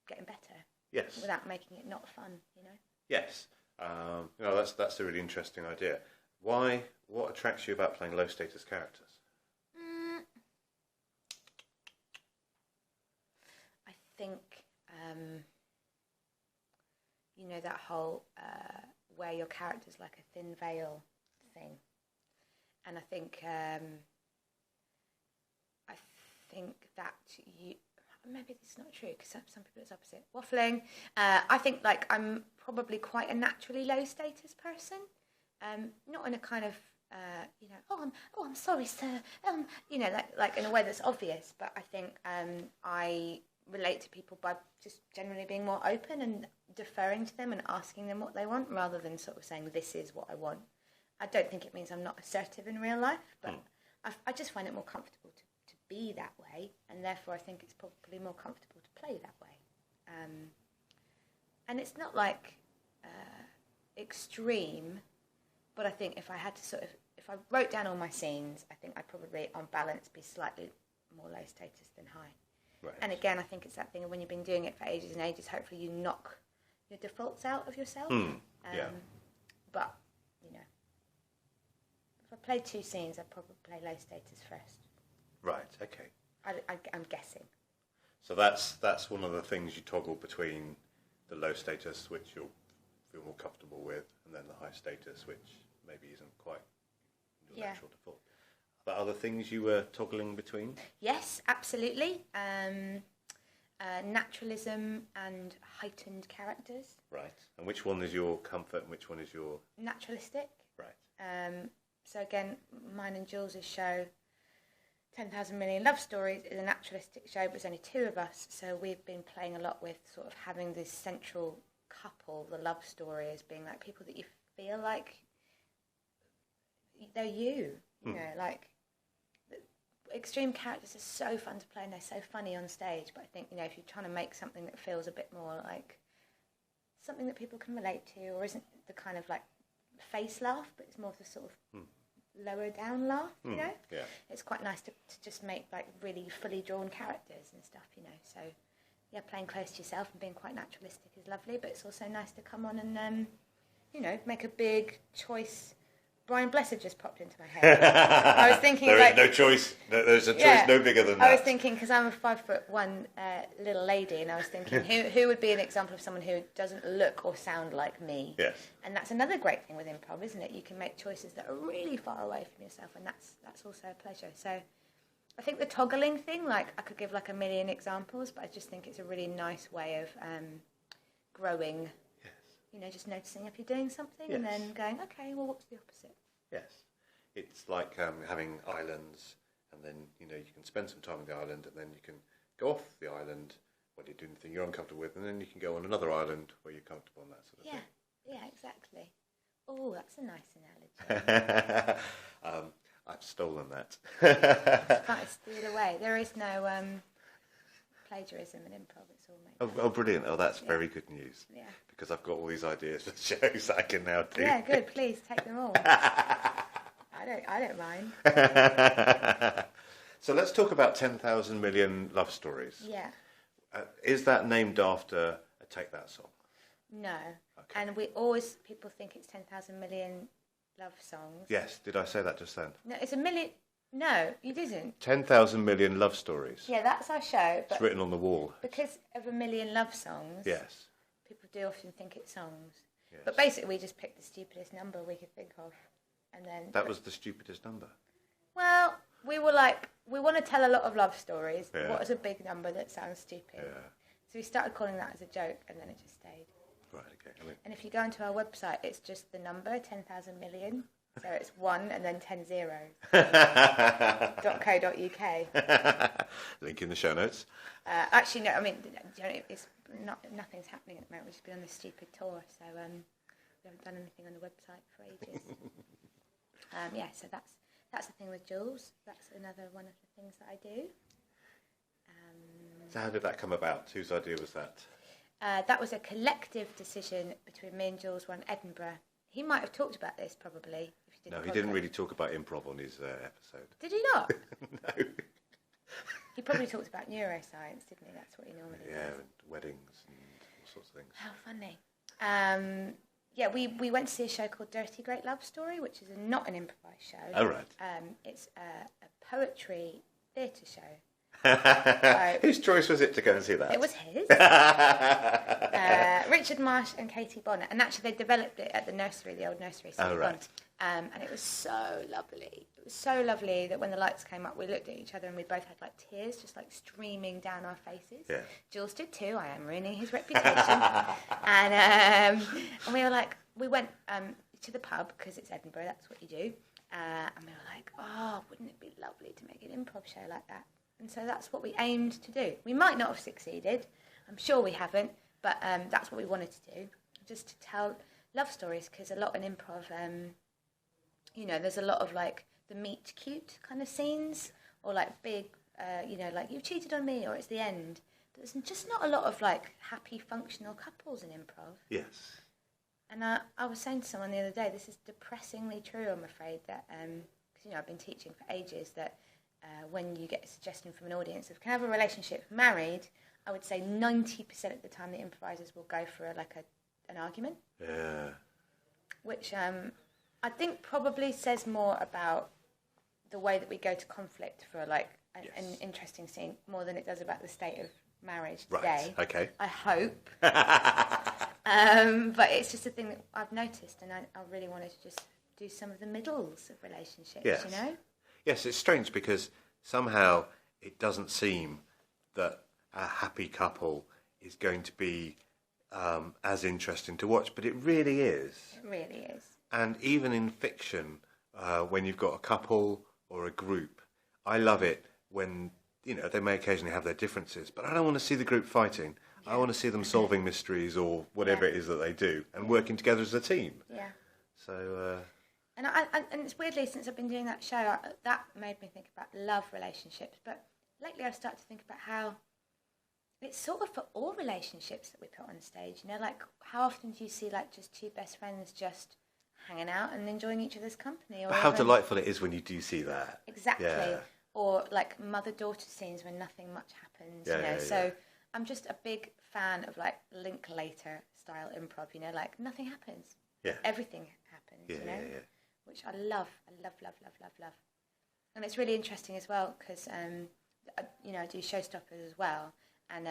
getting better. Yes. Without making it not fun, Yes. That's a really interesting idea. Why? What attracts you about playing low status characters? I think that whole wear your characters like a thin veil thing, and I think that you. Maybe this is not true because some people it's opposite. Waffling. I think I'm probably quite a naturally low status person. Not in a kind of, I'm sorry, sir. Like in a way that's obvious. But I think I relate to people by just generally being more open and deferring to them and asking them what they want rather than sort of saying, this is what I want. I don't think it means I'm not assertive in real life, but I just find it more comfortable to be that way, and therefore I think it's probably more comfortable to play that way. And it's not extreme, but I think if I had to if I wrote down all my scenes, I think I'd probably, on balance, be slightly more low status than high. Right. And again, I think it's that thing of when you've been doing it for ages and ages, hopefully you knock your defaults out of yourself. But, if I played 2 scenes, I'd probably play low status first. Right, okay. I'm guessing. So that's one of the things you toggle between the low status, which you'll feel more comfortable with, and then the high status, which maybe isn't quite your natural default. Are there other things you were toggling between? Yes, absolutely. Naturalism and heightened characters. Right. And which one is your comfort and which one is your... Naturalistic. Right. So again, mine and Jules' show, 10,000 Million Love Stories, is a naturalistic show, but there's only 2 of us, so we've been playing a lot with sort of having this central couple, the love story, as being like people that you feel like they're you know, like extreme characters are so fun to play and they're so funny on stage, but I think, if you're trying to make something that feels a bit more like something that people can relate to, or isn't the kind of like face laugh, but it's more the sort of lower down laugh, Yeah. It's quite nice to just make like really fully drawn characters and stuff, so playing close to yourself and being quite naturalistic is lovely, but it's also nice to come on and make a big choice. Brian Blessed just popped into my head. I was thinking there is no choice. There's a choice no bigger than that. I was thinking, because I'm a 5'1" little lady, and I was thinking who would be an example of someone who doesn't look or sound like me. Yes. And that's another great thing with improv, isn't it? You can make choices that are really far away from yourself, and that's also a pleasure. So I think the toggling thing, I could give a million examples, but I just think it's a really nice way of growing. Yes. Just noticing if you're doing something and then going, okay, well, what's the opposite? Yes. It's like having islands, and then, you can spend some time on the island, and then you can go off the island when you're doing the thing you're uncomfortable with, and then you can go on another island where you're comfortable and that sort of thing. Yeah, exactly. Oh, that's a nice analogy. I've stolen that. Can't steal away. There is no plagiarism and improv. It's all made. Oh, brilliant! Oh, that's very good news. Yeah. Because I've got all these ideas for shows that I can now do. Yeah, good. Please take them all. I don't mind. So let's talk about 10,000 Million Love Stories. Yeah. Is that named after a Take That song? No. Okay. And people think it's 10,000 million love songs. Yes. Did I say that just then? No, it's a million. No, you didn't. 10,000 Million Love Stories. Yeah, that's our show. But It's written on the wall. because of a million love songs. Yes. People do often think it's songs. Yes. But basically, we just picked the stupidest number we could think of, and then That was the stupidest number. Well, we were like, we want to tell a lot of love stories. Yeah. What is a big number that sounds stupid? Yeah. So we started calling that as a joke, and then it just stayed. Right, okay. And if you go onto our website, it's just the number, 10,000 million. So it's 1 and then 10 zeros. .co.uk. Link in the show notes. Actually, no, I mean, it's nothing's happening at the moment. We've just been on this stupid tour, so we haven't done anything on the website for ages. Yeah, so that's the thing with Jules. That's another one of the things that I do. So how did that come about? Whose idea was that? That was a collective decision between me and Jules one Edinburgh. He might have talked about this probably. If you No, he didn't really talk about improv on his episode. Did he not? No. He probably talked about neuroscience, didn't he? That's what he normally does. Yeah, and weddings and all sorts of things. How funny. Yeah, we went to see a show called Dirty Great Love Story, which is not an improvised show. Oh, right. It's a poetry theatre show. Whose choice was it to go and see that? It was his. Richard Marsh and Katie Bonner. And actually they developed it at the nursery, the old nursery. Oh, right. And it was so lovely. It was so lovely that when the lights came up, we looked at each other and we both had like tears just like streaming down our faces. Yeah. Jules did too. I am ruining his reputation. and we were like, we went to the pub because it's Edinburgh, that's what you do. And we were like, oh, wouldn't it be lovely to make an improv show like that? And so that's what we aimed to do. We might not have succeeded. I'm sure we haven't. But that's what we wanted to do. Just to tell love stories. Because a lot in improv, there's a lot of like the meet cute kind of scenes. Or like big, like you've cheated on me or it's the end. But there's just not a lot of like happy functional couples in improv. Yes. And I was saying to someone the other day, this is depressingly true, I'm afraid, that, because, I've been teaching for ages, that when you get a suggestion from an audience of can I have a relationship married, I would say 90% of the time the improvisers will go for an argument. Yeah. Which I think probably says more about the way that we go to conflict for like an interesting scene more than it does about the state of marriage today. Right, okay. I hope. But it's just a thing that I've noticed, and I really wanted to just do some of the middles of relationships, Yes. Yes, it's strange because somehow it doesn't seem that a happy couple is going to be as interesting to watch, but it really is. It really is. And even in fiction, when you've got a couple or a group, I love it when, they may occasionally have their differences, but I don't want to see the group fighting. Yeah. I want to see them solving mysteries or whatever it is that they do and working together as a team. Yeah. So... And it's weirdly, since I've been doing that show, that made me think about love relationships. But lately I've started to think about how it's sort of for all relationships that we put on stage. Like how often do you see like just two best friends just hanging out and enjoying each other's company? Or how delightful it is when you do see that. Exactly. Yeah. Or like mother-daughter scenes when nothing much happens. So I'm just a big fan of like Linklater style improv. Like nothing happens. Yeah. Everything happens. Yeah. Which I love. And it's really interesting as well because, I do showstoppers as well. And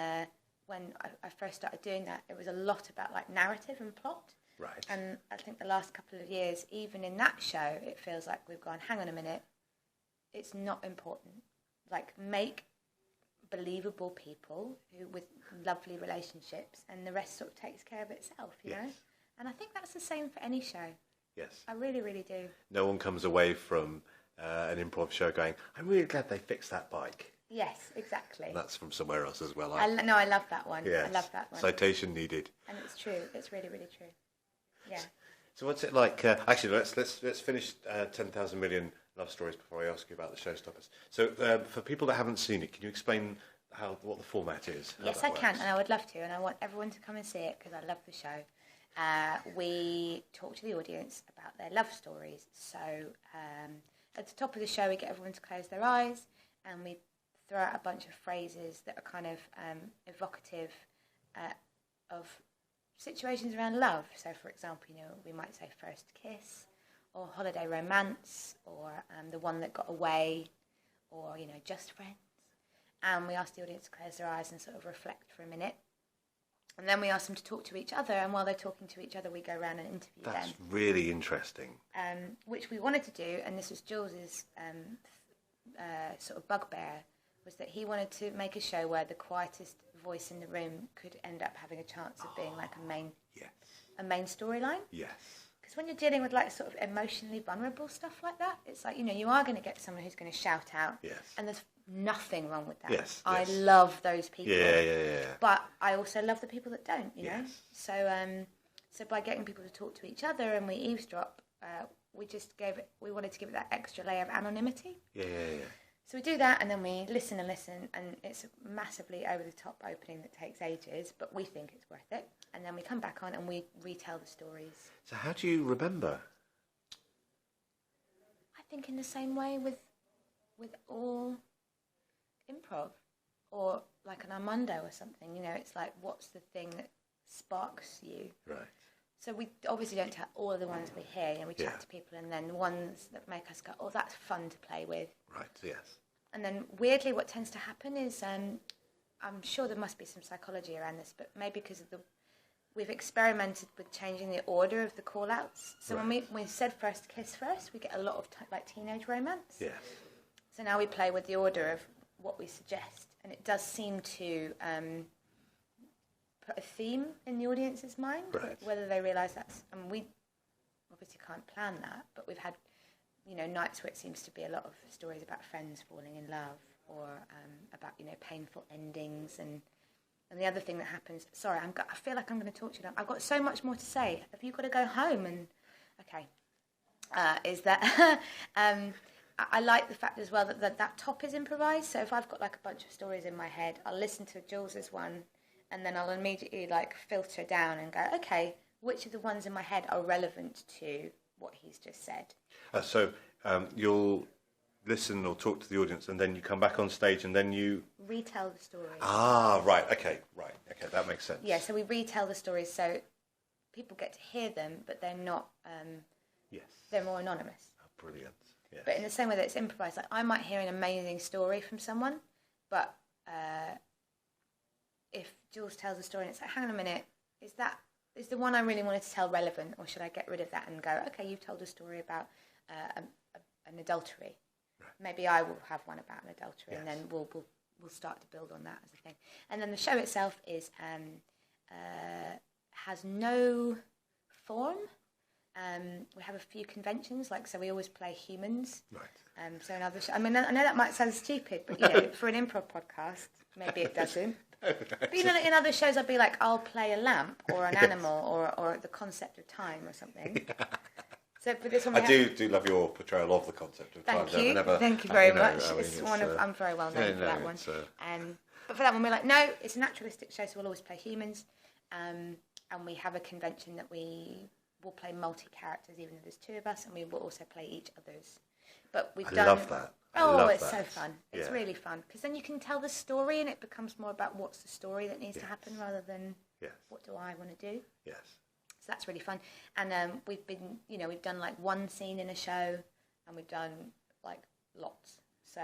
when I first started doing that, it was a lot about like narrative and plot. Right. And I think the last couple of years, even in that show, it feels like we've gone, hang on a minute, it's not important. Like make believable people with lovely relationships and the rest sort of takes care of itself, you know? And I think that's the same for any show. Yes. I really, really do. No one comes away from an improv show going, I'm really glad they fixed that bike. Yes, exactly. And that's from somewhere else as well. I love that one. Yes. I love that one. Citation needed. And it's true. It's really, really true. Yeah. So what's it like? Actually, let's finish 10,000 Million Love Stories before I ask you about the showstoppers. So for people that haven't seen it, can you explain what the format is? Yes, I can, and I would love to, and I want everyone to come and see it because I love the show. We talk to the audience about their love stories. So at the top of the show, we get everyone to close their eyes, and we throw out a bunch of phrases that are kind of evocative of situations around love. So, for example, we might say first kiss, or holiday romance, or the one that got away, or just friends. And we ask the audience to close their eyes and sort of reflect for a minute. And then we ask them to talk to each other, and while they're talking to each other, we go around and interview them. That's really interesting. Which we wanted to do, and this was Jules's sort of bugbear, was that he wanted to make a show where the quietest voice in the room could end up having a chance of being like a main storyline. Yes. Because when you're dealing with like sort of emotionally vulnerable stuff like that, it's like, you are going to get someone who's going to shout out. Yes. And there's nothing wrong with that. Yes. I love those people. Yeah. But I also love the people that don't, you know? Yes. So by getting people to talk to each other and we eavesdrop, we wanted to give it that extra layer of anonymity. Yeah. So we do that, and then we listen, and it's a massively over-the-top opening that takes ages, but we think it's worth it. And then we come back on and we retell the stories. So how do you remember? I think in the same way with all improv, or like an Armando or something. It's like, what's the thing that sparks you? Right. So we obviously don't tell all of the ones we hear, we chat to people, and then the ones that make us go, oh, that's fun to play with. Right, yes. And then weirdly what tends to happen is, I'm sure there must be some psychology around this, but maybe because of we've experimented with changing the order of the call-outs. So when we said first kiss first, we get a lot of teenage romance. Yes. So now we play with the order of what we suggest, and it does seem to put a theme in the audience's mind, whether they realise that's... we obviously can't plan that, but we've had, nights where it seems to be a lot of stories about friends falling in love, or about, painful endings, and the other thing that happens... Sorry, I feel like I'm going to talk to you now. I've got so much more to say. Have you got to go home? And okay, is that... I like the fact as well that top is improvised. So if I've got like a bunch of stories in my head, I'll listen to Jules's one, and then I'll immediately like filter down and go, okay, which of the ones in my head are relevant to what he's just said? So you'll listen or talk to the audience, and then you come back on stage, and then you retell the stories. Right. Okay, that makes sense. Yeah, so we retell the stories, so people get to hear them, but they're not. They're more anonymous. Oh, brilliant. Yes. But in the same way that it's improvised, like I might hear an amazing story from someone, but if Jules tells a story and it's like, hang on a minute, is the one I really wanted to tell relevant, or should I get rid of that and go, okay, you've told a story about an adultery. Right. Maybe I will have one about an adultery, and then we'll start to build on that as a thing. And then the show itself is has no form. We have a few conventions, so we always play humans. Right. So in other I know that might sound stupid, but for an improv podcast, maybe it doesn't. But in other shows, I'd be like, I'll play a lamp or an animal or the concept of time or something. So for this one, I do love your portrayal of the concept of time. Thank you very much. I'm very well known for that one. But for that one, we're like, no, it's a naturalistic show, so we'll always play humans, and we have a convention that we'll play multi-characters, even though there's two of us, and we will also play each other's. But I love that. It's so fun. It's really fun, because then you can tell the story, and it becomes more about what's the story that needs to happen, rather than what do I want to do. Yes. So that's really fun. And we've done like one scene in a show, and we've done like lots. So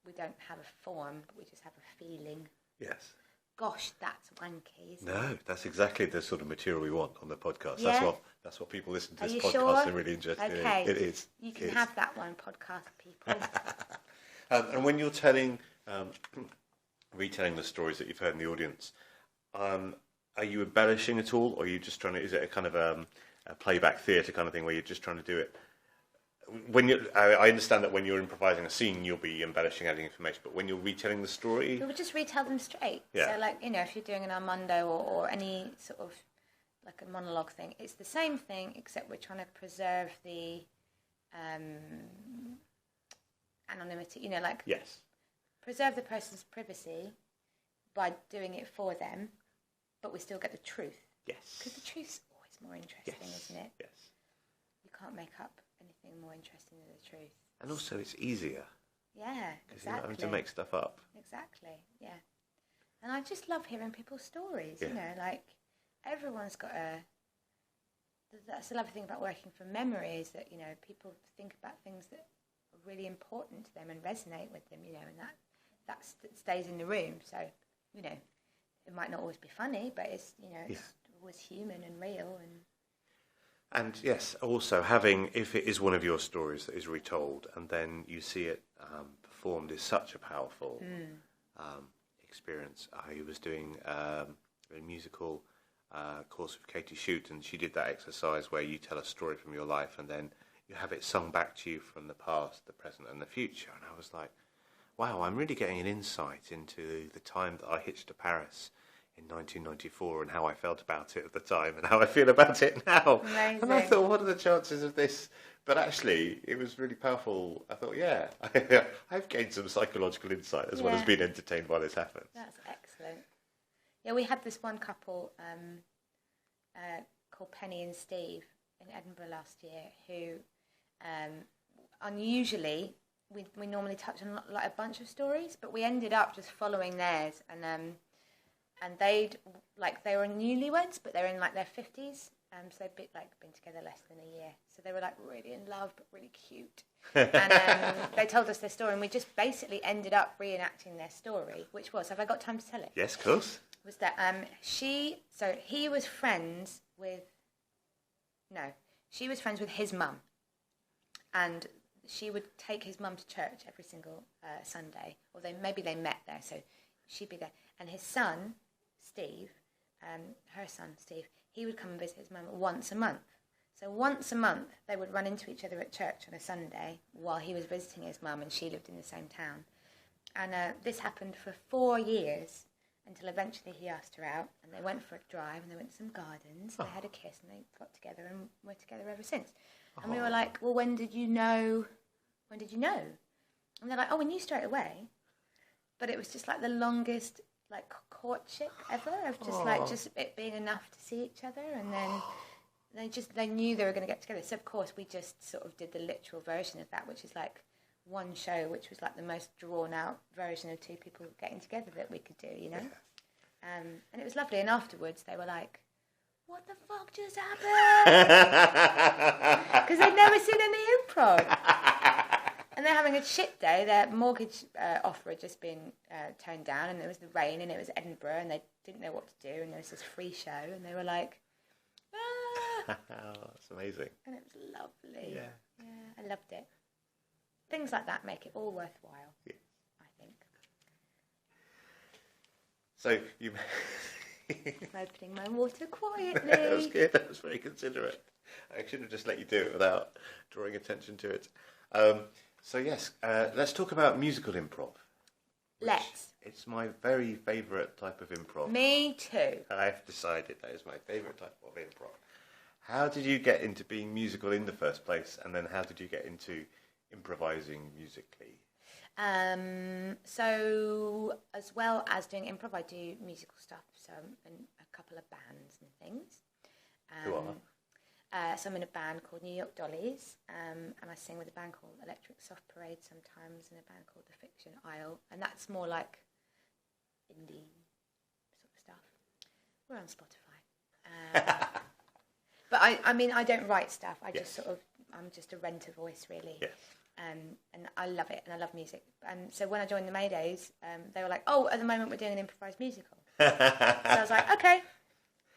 we don't have a form, but we just have a feeling. Yes. Gosh, that's wanky, isn't it? No, that's exactly the sort of material we want on the podcast. Yeah? That's what people listen to this podcast sure? Are really interested in. It is. You can have that one, podcast people. And when you're retelling the stories that you've heard in the audience, are you embellishing at all, or are you just trying to? Is it a kind of a playback theatre kind of thing where you're just trying to do it? I understand that when you're improvising a scene, you'll be embellishing, adding information, but when you're retelling the story... We would just retell them straight. Yeah. So, if you're doing an Armando or any sort of, like a monologue thing, it's the same thing, except we're trying to preserve the anonymity, Yes. Preserve the person's privacy, by doing it for them, but we still get the truth. Yes. Because the truth's always more interesting, isn't it? Yes. You can't make up anything more interesting than the truth. And also, it's easier. Yeah, because you're not having to make stuff up. Exactly, yeah. And I just love hearing people's stories, you know, like everyone's got that's the lovely thing about working from memory is that, you know, people think about things that are really important to them and resonate with them, you know, and that stays in the room. So, you know, it might not always be funny, but it's, you know, it's always human and real. And yes, also having, if it is one of your stories that is retold and then you see it performed is such a powerful experience. I was doing a musical course with Katie Shute, and she did that exercise where you tell a story from your life and then you have it sung back to you from the past, the present and the future. And I was like, wow, I'm really getting an insight into the time that I hitched to Paris in 1994 and how I felt about it at the time and how I feel about it now. Amazing. And I thought, what are the chances of this? But actually, it was really powerful. I thought, yeah, I've gained some psychological insight as well as being entertained while this happens. That's excellent. Yeah, we had this one couple called Penny and Steve in Edinburgh last year who, unusually, we normally touch on like a bunch of stories, but we ended up just following theirs, and they were newlyweds, but they were in like their 50s, so they'd been together less than a year, so they were like really in love but really cute, and they told us their story, and we just basically ended up reenacting their story, which was, have I got time to tell it? Yes, of course. Was that she was friends with his mum, and she would take his mum to church every single Sunday, or maybe they met there, so she'd be there, and his son Steve, her son Steve, he would come and visit his mum once a month. So once a month they would run into each other at church on a Sunday while he was visiting his mum and she lived in the same town, and this happened for 4 years. Until eventually he asked her out, and they went for a drive, and they went to some gardens, they had a kiss, and they got together, and were together ever since. And we were like, well, when did you know? And they're like, oh, we knew straight away. But it was just like the longest like courtship ever, of just it being enough to see each other, and then they knew they were going to get together. So of course we just sort of did the literal version of that, which is like one show, which was like the most drawn out version of two people getting together that we could do, you know. And it was lovely. And afterwards they were like, what the fuck just happened? Because they'd never seen any improv. And they're having a shit day. Their mortgage offer had just been turned down, and there was the rain, and it was Edinburgh, and they didn't know what to do, and there was this free show, and they were like, ah. That's amazing. And it was lovely. Yeah, I loved it. Things like that make it all worthwhile, I think. So you... I'm opening my water quietly. That was good. That was very considerate. I should have just let you do it without drawing attention to it. So yes, let's talk about musical improv. Let's. It's my very favourite type of improv. Me too. I've decided that is my favourite type of improv. How did you get into being musical in the first place, and then how did you get into improvising musically? So as well as doing improv, I do musical stuff. So I'm in a couple of bands and things. Who are? So I'm in a band called New York Dollies, and I sing with a band called Electric Soft Parade sometimes, and a band called The Fiction Isle, and that's more like indie sort of stuff. We're on Spotify. But I mean, I don't write stuff. I just I'm just a renter voice, really. Yes. And I love it, and I love music. And so when I joined the Maydays, they were like, oh, at the moment we're doing an improvised musical. So I was like, okay.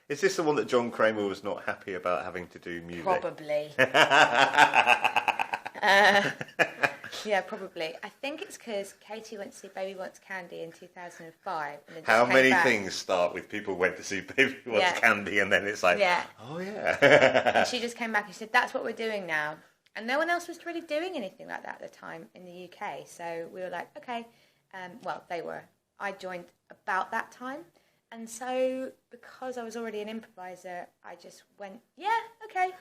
Is this the one that John Kramer was not happy about having to do music? Probably. Yeah, probably. I think it's because Katie went to see Baby Wants Candy in 2005. And how many things start with people went to see Baby Wants Candy, and then it's like, oh yeah. And she just came back and she said, that's what we're doing now. And no one else was really doing anything like that at the time in the UK. So we were like, okay. Well, they were. I joined about that time. And so because I was already an improviser, I just went, yeah, okay.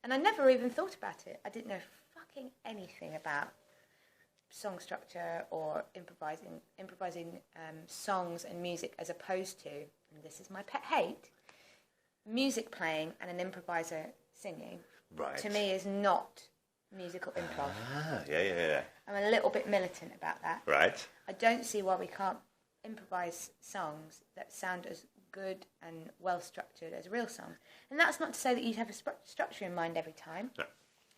And I never even thought about it. I didn't know fucking anything about song structure or improvising songs and music, as opposed to, and this is my pet hate, music playing and an improviser singing. Right. To me is not musical improv. Yeah. I'm a little bit militant about that. Right. I don't see why we can't improvise songs that sound as good and well structured as real songs. And that's not to say that you have a structure in mind every time. No.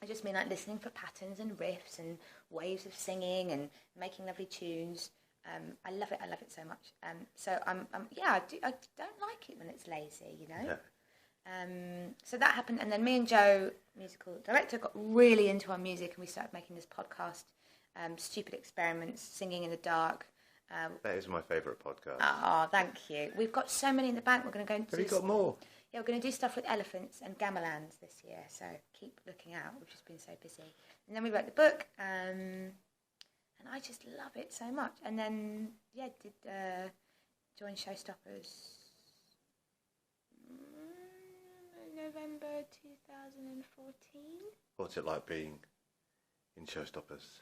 I just mean like listening for patterns and riffs and waves of singing and making lovely tunes. I love it so much. So I don't like it when it's lazy, you know. Yeah. So that happened, and then me and Joe, musical director, got really into our music, and we started making this podcast, Stupid Experiments, Singing in the Dark. That is my favourite podcast. Oh, thank you. We've got so many in the bank. We're going to go into. Have you got more? Yeah, we're going to do stuff with elephants and gamelans this year, so keep looking out. We've just been so busy. And then we wrote the book, and I just love it so much. And then, did join Showstoppers November 2014. What's it like being in Showstoppers?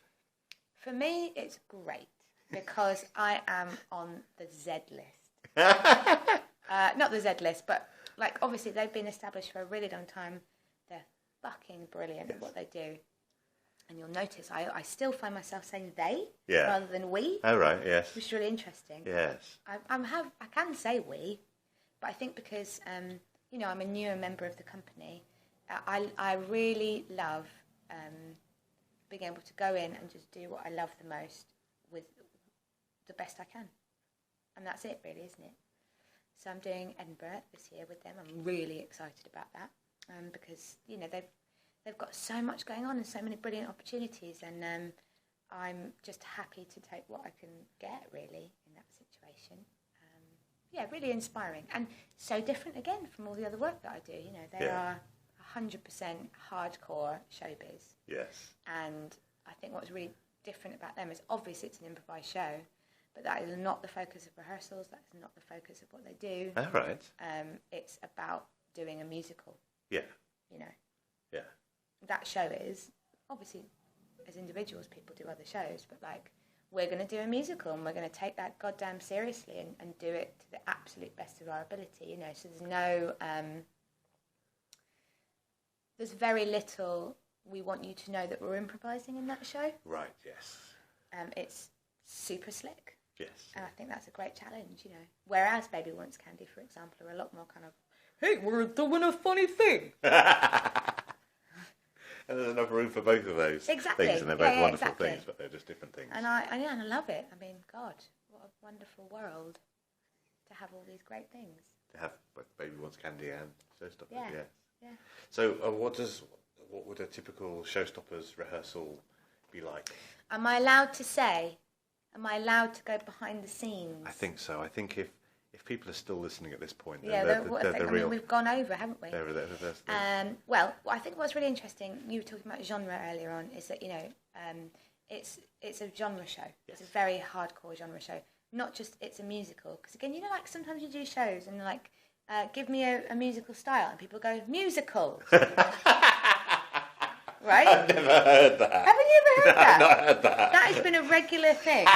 For me, it's great, because I am on the Z list. Not the Z list, but like obviously they've been established for a really long time. They're fucking brilliant at what they do. And you'll notice I still find myself saying they rather than we. Oh, right, yes. Which is really interesting. Yes. I can say we, but I think because, I'm a newer member of the company, I really love being able to go in and just do what I love the most with the best I can. And that's it, really, isn't it? So I'm doing Edinburgh this year with them. I'm really excited about that because, they've got so much going on and so many brilliant opportunities, and I'm just happy to take what I can get, really, in that situation. Really inspiring and so different, again, from all the other work that I do. They are 100% hardcore showbiz. Yes. And I think what's really different about them is obviously it's an improvised show, but that is not the focus of rehearsals. That's not the focus of what they do. All right. It's about doing a musical. Yeah. Yeah. That show is, obviously, as individuals, people do other shows, but like, we're going to do a musical and we're going to take that goddamn seriously and do it to the absolute best of our ability, So there's no, there's very little we want you to know that we're improvising in that show. Right, yes. It's super slick. Yes. And I think that's a great challenge, Whereas Baby Wants Candy, for example, are a lot more kind of, hey, we're doing a funny thing. And there's enough room for both of those things, and they're both wonderful things, but they're just different things. And I love it. I mean, God, what a wonderful world to have all these great things. To have both Baby Wants Candy and Showstoppers, yeah. So, what would a typical Showstoppers rehearsal be like? Am I allowed to say? Am I allowed to go behind the scenes? I think so. I think if people are still listening at this point, then they're real. We've gone over, haven't we? Well, I think what's really interesting, you were talking about genre earlier on, is that, it's a genre show. Yes. It's a very hardcore genre show. Not just it's a musical. Because, again, like sometimes you do shows and, like, give me a musical style. And people go, musical. Right? I've never heard that. Haven't you ever heard that? I've not heard that. That has been a regular thing.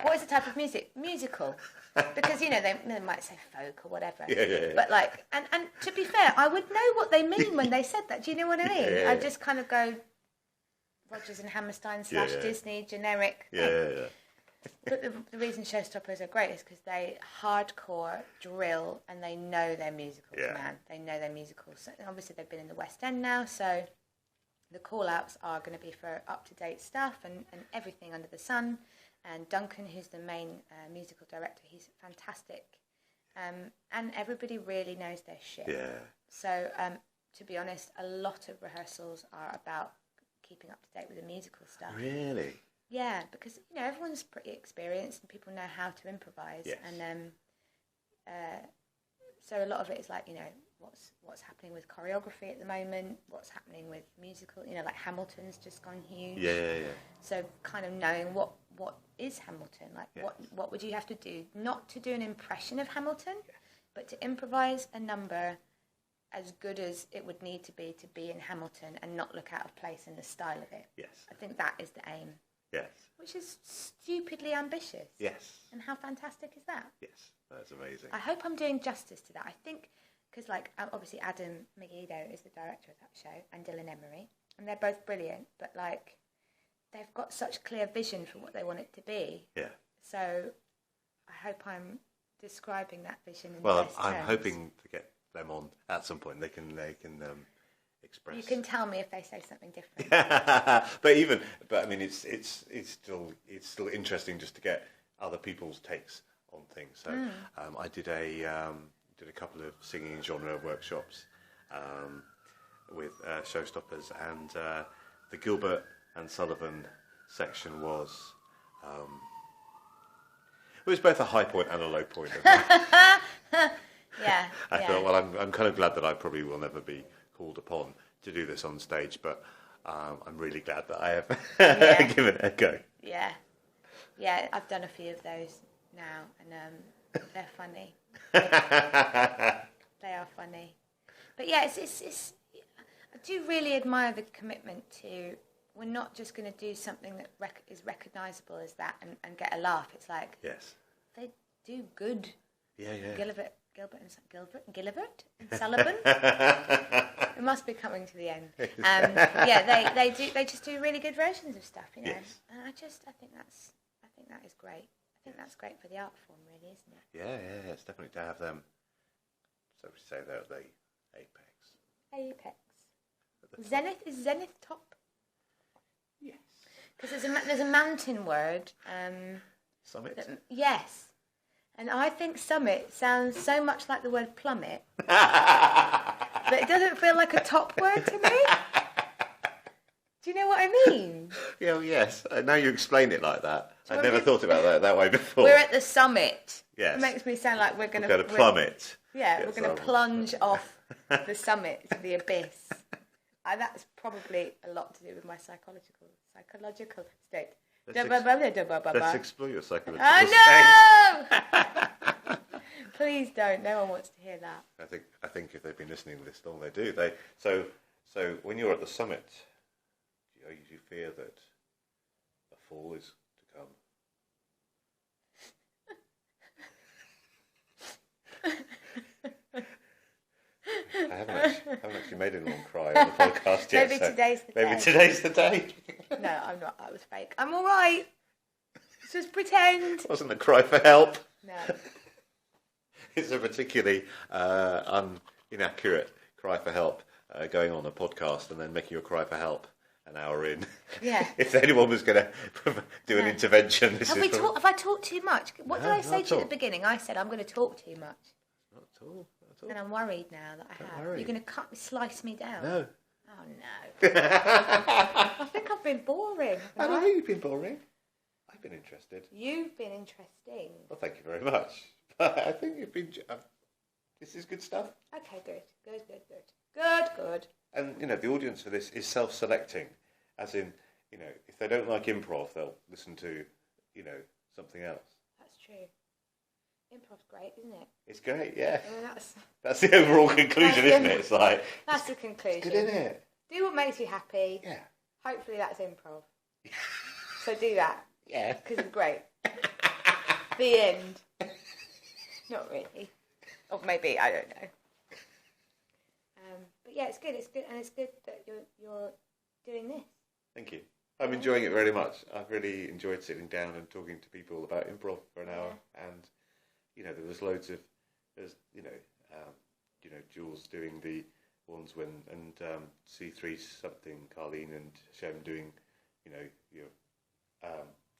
What is the type of music? Musical. Because, they might say folk or whatever. Yeah. But, like, and to be fair, I would know what they mean when they said that. Do you know what I mean? Yeah. I just kind of go Rodgers and Hammerstein / Disney, generic thing. Yeah. But the reason Showstoppers are great is because they hardcore drill and they know their musicals, man. They know their musicals. So obviously, they've been in the West End now, so the call-outs are going to be for up-to-date stuff and everything under the sun. And Duncan, who's the main musical director, he's fantastic. And everybody really knows their shit. Yeah. So, to be honest, a lot of rehearsals are about keeping up to date with the musical stuff. Really? Yeah, because, everyone's pretty experienced and people know how to improvise. Yes. And so a lot of it is like, what's happening with choreography at the moment, what's happening with musical, like Hamilton's just gone huge. Yeah. So kind of knowing what is Hamilton, like what would you have to do, not to do an impression of Hamilton, but to improvise a number as good as it would need to be in Hamilton and not look out of place in the style of it. Yes. I think that is the aim. Yes. Which is stupidly ambitious. Yes. And how fantastic is that? Yes, that's amazing. I hope I'm doing justice to that. I think, because like obviously Adam Megiddo is the director of that show, and Dylan Emery, and they're both brilliant, but like they've got such clear vision for what they want it to be. Yeah. So I hope I'm describing that vision in well, the best I'm terms. hoping to get them on at some point. They can express. You can tell me if they say something different. but I mean, it's still interesting just to get other people's takes on things. So I did a couple of singing genre workshops with showstoppers, and the Gilbert and Sullivan section was. It was both a high point and a low point. Yeah. I thought, well, I'm kind of glad that I probably will never be called upon to do this on stage, but I'm really glad that I have given it a go. Yeah. Yeah, I've done a few of those now, and they're funny. They are funny. But yeah, it's I do really admire the commitment to, we're not just going to do something that is recognisable as that and get a laugh. It's like, yes, they do good. Yeah. Gilbert and Sullivan. It must be coming to the end. They just do really good versions of stuff, you know. Yes. And I think that is great. I think that's great for the art form, really, isn't it? Yeah. It's definitely to have them. So we say they're the apex. Zenith top? Yes. Because there's a mountain word. Summit? Yes. And I think summit sounds so much like the word plummet. But it doesn't feel like a top word to me. Do you know what I mean? Yeah, yes. Now you explain it like that. I've never thought about that way before. We're at the summit. Yes. It makes me sound like we're going to plummet. Yeah, we're going to plunge off the summit to the abyss. That's probably a lot to do with my psychological state. Let's explore your psychological state. No! Please don't. No one wants to hear that. I think if they've been listening to this long, they do. So when you're at the summit, do you fear that a fall is to come? I haven't actually made anyone cry on the podcast yet. Maybe today's the day. Maybe today's the day. No, I'm not. That was fake. I'm all right. Just pretend. It wasn't a cry for help. No. It's a particularly inaccurate cry for help going on a podcast and then making you cry for help an hour in. Yeah. If anyone was going to do an intervention, have I talked too much? What did I say to you at the beginning? I said I'm going to talk too much. Not at all. And I'm worried now that I have. Worry. You're going to slice me down? No. Oh, no. I think I've been boring. I don't think you've been boring. I've been interested. You've been interesting. Well, thank you very much. I think you've been... this is good stuff. Okay, good. Good. And, the audience for this is self-selecting. As in, if they don't like improv, they'll listen to, something else. That's true. Improv's great, isn't it? It's great, yeah. I mean, that's the overall conclusion, isn't it? It's like... That's the conclusion. It's good, isn't it? Do what makes you happy. Yeah. Hopefully that's improv. So do that. Yeah. Because it's great. The end. Not really. Or maybe, I don't know. But yeah, it's good, and it's good that you're doing this. Thank you. I'm enjoying it very much. I've really enjoyed sitting down and talking to people about improv for an hour, and there was loads of, Jules doing the ones when, and C3 something, Carlene and Shem doing, your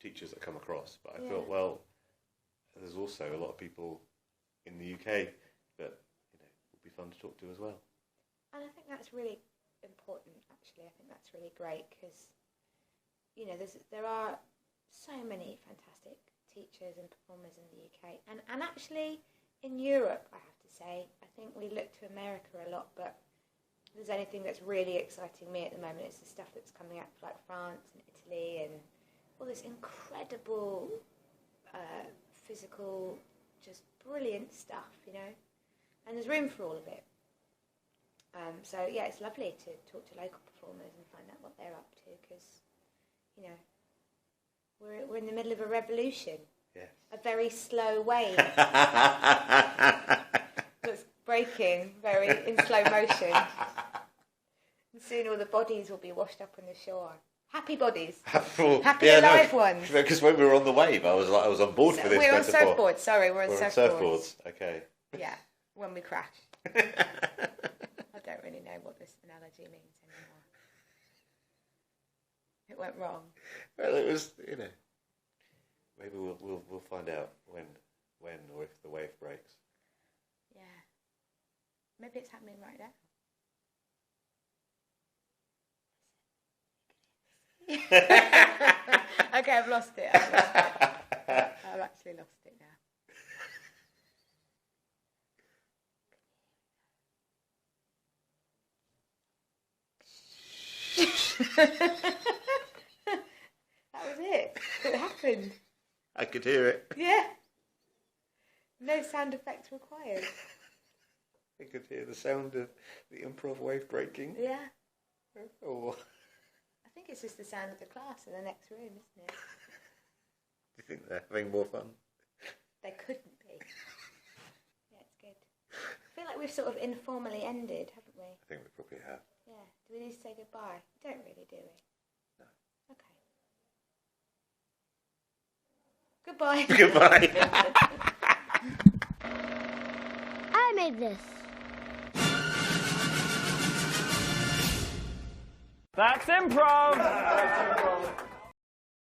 teachers that come across. But I thought, well, there's also a lot of people in the UK that, would be fun to talk to as well. And I think that's really important, actually. I think that's really great because, there are so many fantastic teachers and performers in the UK. And actually, in Europe, I have to say, I think we look to America a lot, but if there's anything that's really exciting me at the moment, it's the stuff that's coming out of, like, France and Italy and all this incredible physical, just brilliant stuff, And there's room for all of it. So, yeah, it's lovely to talk to local performers and find out what they're up to because, We're in the middle of a revolution. Yes. A very slow wave that's breaking in slow motion. And soon all the bodies will be washed up on the shore. Happy bodies. Happy alive ones. Because when we were on the wave, I was on board for this. We're on metaphor. surfboards. Sorry, we're on surfboards. Okay. Yeah, when we crash. I don't really know what this analogy means anymore. It went wrong. Well, it was, maybe we'll find out when or if the wave breaks. Yeah. Maybe it's happening right now. Okay, I've lost it. I've actually lost it now. That was it. It happened. I could hear it. Yeah. No sound effects required. I could hear the sound of the improv wave breaking. Yeah. Oh. I think it's just the sound of the class in the next room, isn't it? Do you think they're having more fun? They couldn't be. Yeah, it's good. I feel like we've sort of informally ended, haven't we? I think we probably have. Yeah. Do we need to say goodbye? We don't really, do we? No. Okay. Goodbye. Goodbye. I made this. That's improv!